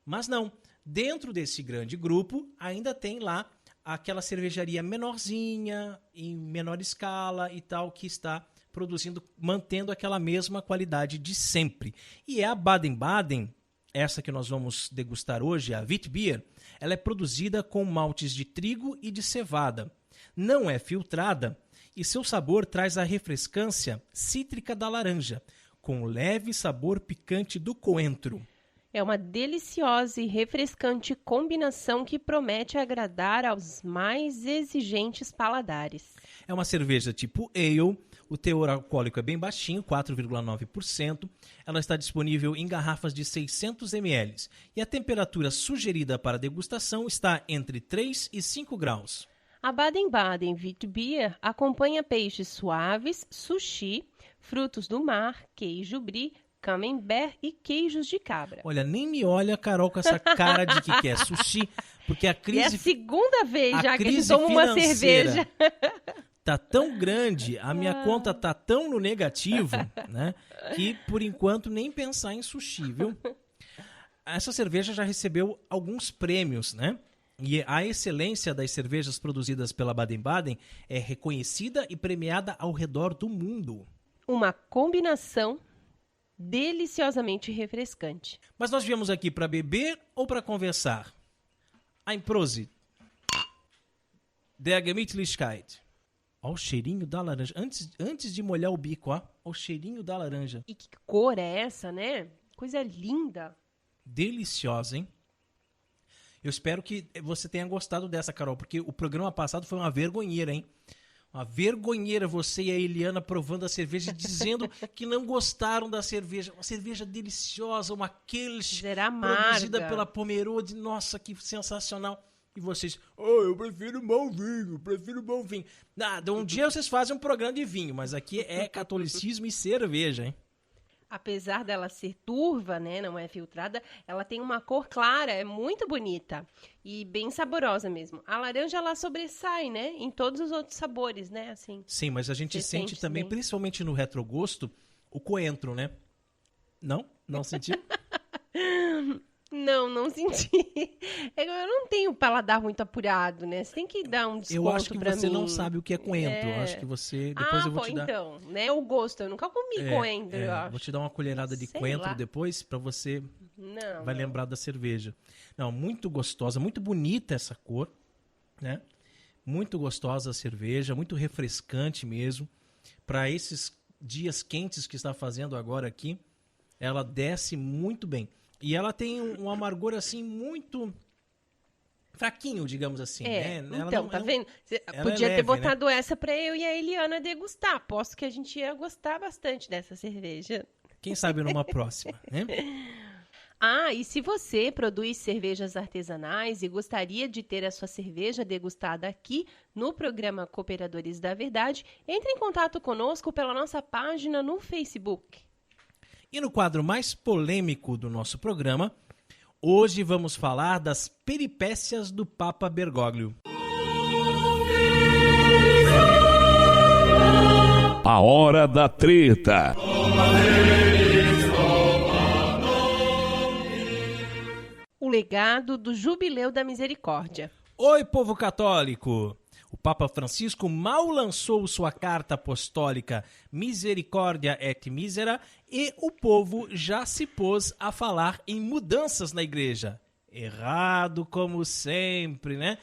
Mas não. Dentro desse grande grupo, ainda tem lá aquela cervejaria menorzinha, em menor escala e tal, que está produzindo, mantendo aquela mesma qualidade de sempre. E é a Baden-Baden, essa que nós vamos degustar hoje, a Witbier, ela é produzida com maltes de trigo e de cevada. Não é filtrada e seu sabor traz a refrescância cítrica da laranja, com leve sabor picante do coentro. É uma deliciosa e refrescante combinação que promete agradar aos mais exigentes paladares. É uma cerveja tipo ale, o teor alcoólico é bem baixinho, 4,9%. Ela está disponível em garrafas de 600 ml e a temperatura sugerida para degustação está entre 3 e 5 graus. A Baden-Baden Witbier acompanha peixes suaves, sushi, frutos do mar, queijo brie, camembert e queijos de cabra. Olha, nem me olha, Carol, com essa cara de que quer sushi, porque a crise... É a segunda vez já que a gente toma uma cerveja. Tá tão grande, a minha conta tá tão no negativo, né, que por enquanto nem pensar em sushi, viu? Essa cerveja já recebeu alguns prêmios, né? E a excelência das cervejas produzidas pela Baden-Baden é reconhecida e premiada ao redor do mundo. Uma combinação deliciosamente refrescante. Mas nós viemos aqui para beber ou para conversar? Ein Prosit. Der Gemütlichkeit. Ó o cheirinho da laranja. Antes de molhar o bico, ó o cheirinho da laranja. E que cor é essa, né? Coisa linda. Deliciosa, hein? Eu espero que você tenha gostado dessa, Carol, porque o programa passado foi uma vergonheira, hein? Uma vergonheira, você e a Eliana provando a cerveja, dizendo que não gostaram da cerveja. Uma cerveja deliciosa, uma Kelch produzida pela Pomerode. Nossa, que sensacional. E vocês, eu prefiro bom vinho. Nada, um dia vocês fazem um programa de vinho, mas aqui é catolicismo e cerveja, hein? Apesar dela ser turva, né, não é filtrada, ela tem uma cor clara, é muito bonita e bem saborosa mesmo. A laranja, ela sobressai, né, em todos os outros sabores, né, assim. Sim, mas a gente sente também, principalmente no retrogosto, o coentro, né? Não? Não sentiu? Não senti. Eu não tenho paladar muito apurado, né? Você tem que dar um desconto pra mim. Eu acho que você não sabe o que é coentro. Eu acho que você... Depois eu vou te dar... então, né? O gosto. Eu nunca comi coentro, eu acho. Vou te dar uma colherada de coentro depois pra você... Vai lembrar da cerveja. Não, muito gostosa, muito bonita essa cor, né? Muito gostosa a cerveja, muito refrescante mesmo. Pra esses dias quentes que está fazendo agora aqui, ela desce muito bem. E ela tem um amargor, assim, muito fraquinho, digamos assim. Né? Então, tá vendo? Você podia ter botado essa pra eu e a Eliana degustar. Aposto que a gente ia gostar bastante dessa cerveja. Quem sabe numa próxima, né? E se você produz cervejas artesanais e gostaria de ter a sua cerveja degustada aqui no programa Cooperadores da Verdade, entre em contato conosco pela nossa página no Facebook. E no quadro mais polêmico do nosso programa, hoje vamos falar das peripécias do Papa Bergoglio. A hora da treta. O legado do Jubileu da Misericórdia. Oi, povo católico! O Papa Francisco mal lançou sua carta apostólica Misericordia et Misera e o povo já se pôs a falar em mudanças na igreja. Errado como sempre, né?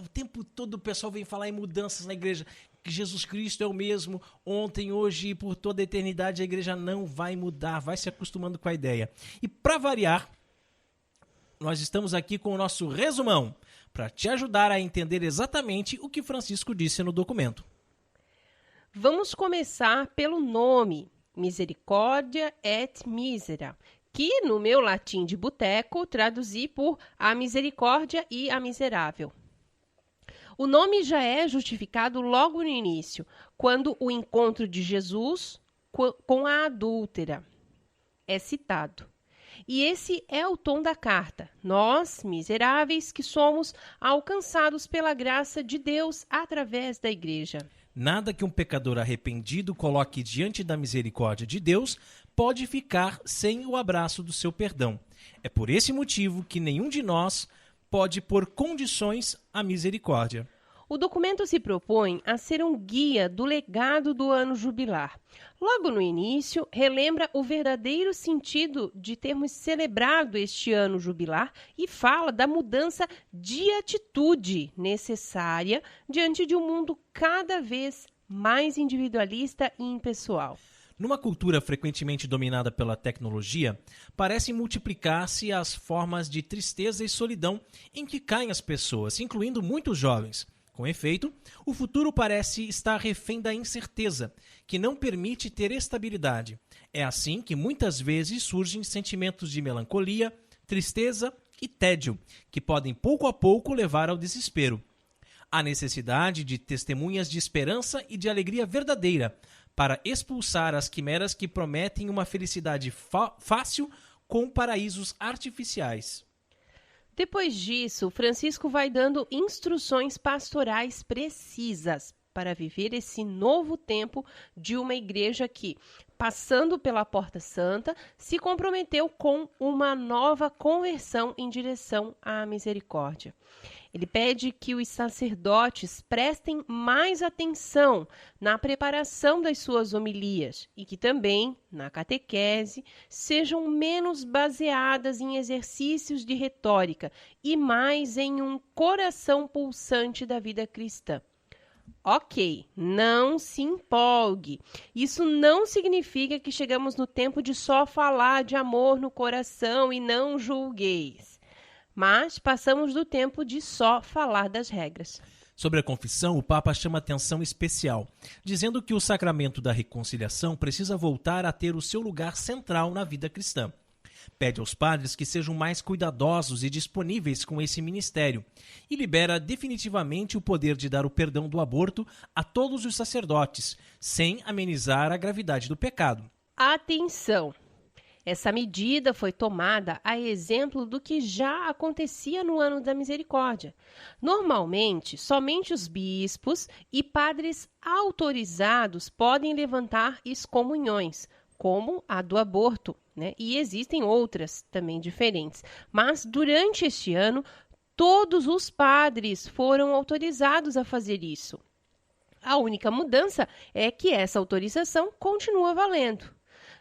O tempo todo o pessoal vem falar em mudanças na igreja. Que Jesus Cristo é o mesmo ontem, hoje e por toda a eternidade. A igreja não vai mudar, vai se acostumando com a ideia. E para variar, nós estamos aqui com o nosso resumão, para te ajudar a entender exatamente o que Francisco disse no documento. Vamos começar pelo nome, Misericordia et Misera, que no meu latim de boteco traduzi por a misericórdia e a miserável. O nome já é justificado logo no início, quando o encontro de Jesus com a adúltera é citado. E esse é o tom da carta. Nós, miseráveis que somos, alcançados pela graça de Deus através da igreja. Nada que um pecador arrependido coloque diante da misericórdia de Deus pode ficar sem o abraço do seu perdão. É por esse motivo que nenhum de nós pode pôr condições à misericórdia. O documento se propõe a ser um guia do legado do ano jubilar. Logo no início, relembra o verdadeiro sentido de termos celebrado este ano jubilar e fala da mudança de atitude necessária diante de um mundo cada vez mais individualista e impessoal. Numa cultura frequentemente dominada pela tecnologia, parecem multiplicar-se as formas de tristeza e solidão em que caem as pessoas, incluindo muitos jovens. Com efeito, o futuro parece estar refém da incerteza, que não permite ter estabilidade. É assim que muitas vezes surgem sentimentos de melancolia, tristeza e tédio, que podem pouco a pouco levar ao desespero. Há necessidade de testemunhas de esperança e de alegria verdadeira, para expulsar as quimeras que prometem uma felicidade fácil com paraísos artificiais. Depois disso, Francisco vai dando instruções pastorais precisas para viver esse novo tempo de uma igreja que, passando pela Porta Santa, se comprometeu com uma nova conversão em direção à misericórdia. Ele pede que os sacerdotes prestem mais atenção na preparação das suas homilias e que também, na catequese, sejam menos baseadas em exercícios de retórica e mais em um coração pulsante da vida cristã. Ok, não se empolgue. Isso não significa que chegamos no tempo de só falar de amor no coração e não julgueis. Mas passamos do tempo de só falar das regras. Sobre a confissão, o Papa chama atenção especial, dizendo que o sacramento da reconciliação precisa voltar a ter o seu lugar central na vida cristã. Pede aos padres que sejam mais cuidadosos e disponíveis com esse ministério e libera definitivamente o poder de dar o perdão do aborto a todos os sacerdotes, sem amenizar a gravidade do pecado. Atenção! Essa medida foi tomada a exemplo do que já acontecia no Ano da Misericórdia. Normalmente, somente os bispos e padres autorizados podem levantar excomunhões, como a do aborto, né? E existem outras também diferentes. Mas durante este ano, todos os padres foram autorizados a fazer isso. A única mudança é que essa autorização continua valendo.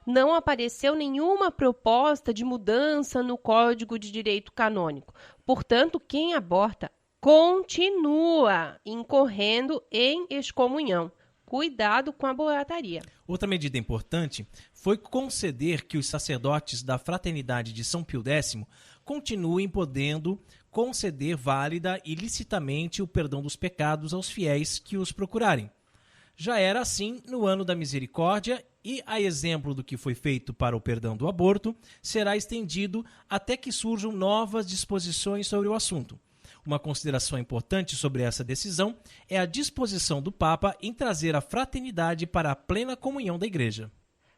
Não apareceu nenhuma proposta de mudança no Código de Direito Canônico. Portanto, quem aborta continua incorrendo em excomunhão. Cuidado com a boataria. Outra medida importante foi conceder que os sacerdotes da Fraternidade de São Pio X continuem podendo conceder válida e licitamente o perdão dos pecados aos fiéis que os procurarem. Já era assim no Ano da Misericórdia e, a exemplo do que foi feito para o perdão do aborto, será estendido até que surjam novas disposições sobre o assunto. Uma consideração importante sobre essa decisão é a disposição do Papa em trazer a fraternidade para a plena comunhão da Igreja.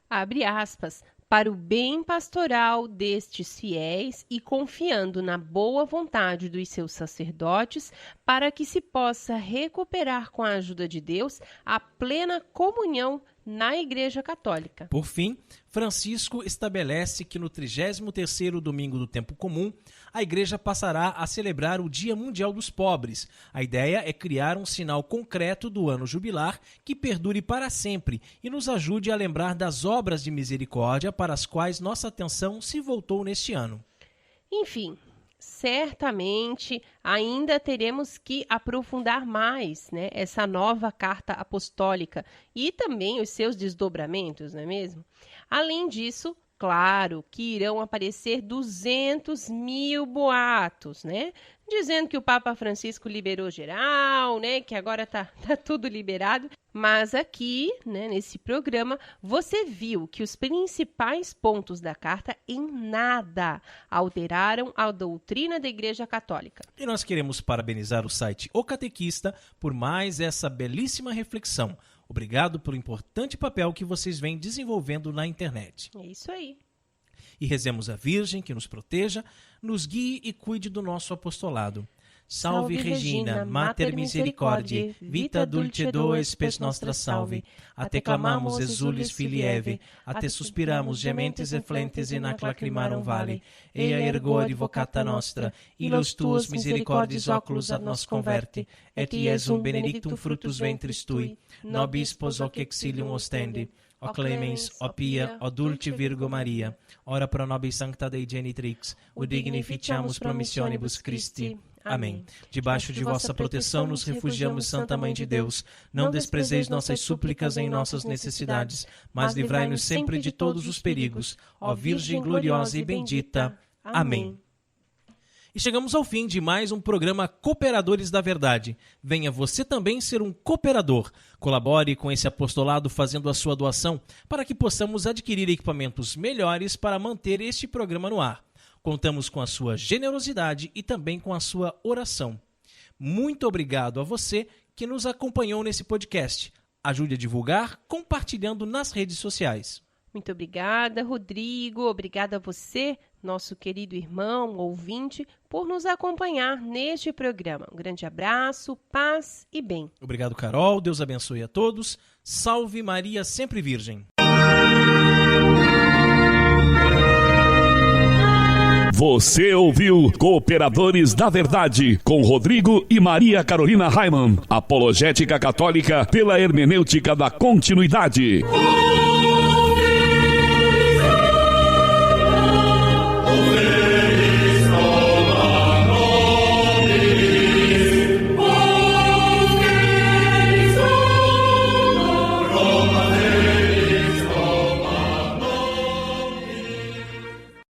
Abre aspas, para o bem pastoral destes fiéis e confiando na boa vontade dos seus sacerdotes, para que se possa recuperar com a ajuda de Deus a plena comunhão na Igreja Católica. Por fim, Francisco estabelece que no 33º domingo do tempo comum, a Igreja passará a celebrar o Dia Mundial dos Pobres. A ideia é criar um sinal concreto do ano jubilar que perdure para sempre e nos ajude a lembrar das obras de misericórdia para as quais nossa atenção se voltou neste ano. Enfim, certamente ainda teremos que aprofundar mais, né, essa nova carta apostólica e também os seus desdobramentos, não é mesmo? Além disso, claro que irão aparecer 200 mil boatos, né? Dizendo que o Papa Francisco liberou geral, né? Que agora tá tudo liberado. Mas aqui, né, nesse programa, você viu que os principais pontos da carta em nada alteraram a doutrina da Igreja Católica. E nós queremos parabenizar o site O Catequista por mais essa belíssima reflexão. Obrigado pelo importante papel que vocês vêm desenvolvendo na internet. É isso aí. E rezemos a Virgem que nos proteja, nos guie e cuide do nosso apostolado. Salve Regina, Mater Misericordiae, vita dulcedo spes nostra salve. A te clamamos, exulis filii Eve, a te suspiramos, gementes e flentes in ac lacrimarum vale. Eia ergo advocata nostra, illos tuos misericordiis oculus ad nos converti, et Iesum benedictum fructus ventris tui, nobis pos hoc exilium ostendi. O clemens, o pia, o dulce Virgo Maria, ora pro nobis sancta Dei genitrix, o dignificiamus promissionibus Christi. Amém. Debaixo de vossa proteção nos refugiamos, Santa Mãe de Deus. Não desprezeis nossas súplicas em nossas necessidades, mas livrai-nos sempre de todos os perigos. Ó Virgem gloriosa e bendita. Amém. E chegamos ao fim de mais um programa Cooperadores da Verdade. Venha você também ser um cooperador. Colabore com esse apostolado fazendo a sua doação para que possamos adquirir equipamentos melhores para manter este programa no ar. Contamos com a sua generosidade e também com a sua oração. Muito obrigado a você que nos acompanhou nesse podcast. Ajude a divulgar compartilhando nas redes sociais. Muito obrigada, Rodrigo. Obrigada a você, nosso querido irmão, ouvinte, por nos acompanhar neste programa. Um grande abraço, paz e bem. Obrigado, Carol. Deus abençoe a todos. Salve Maria, sempre Virgem. Você ouviu Cooperadores da Verdade com Rodrigo e Maria Carolina Raimann. Apologética católica pela hermenêutica da continuidade.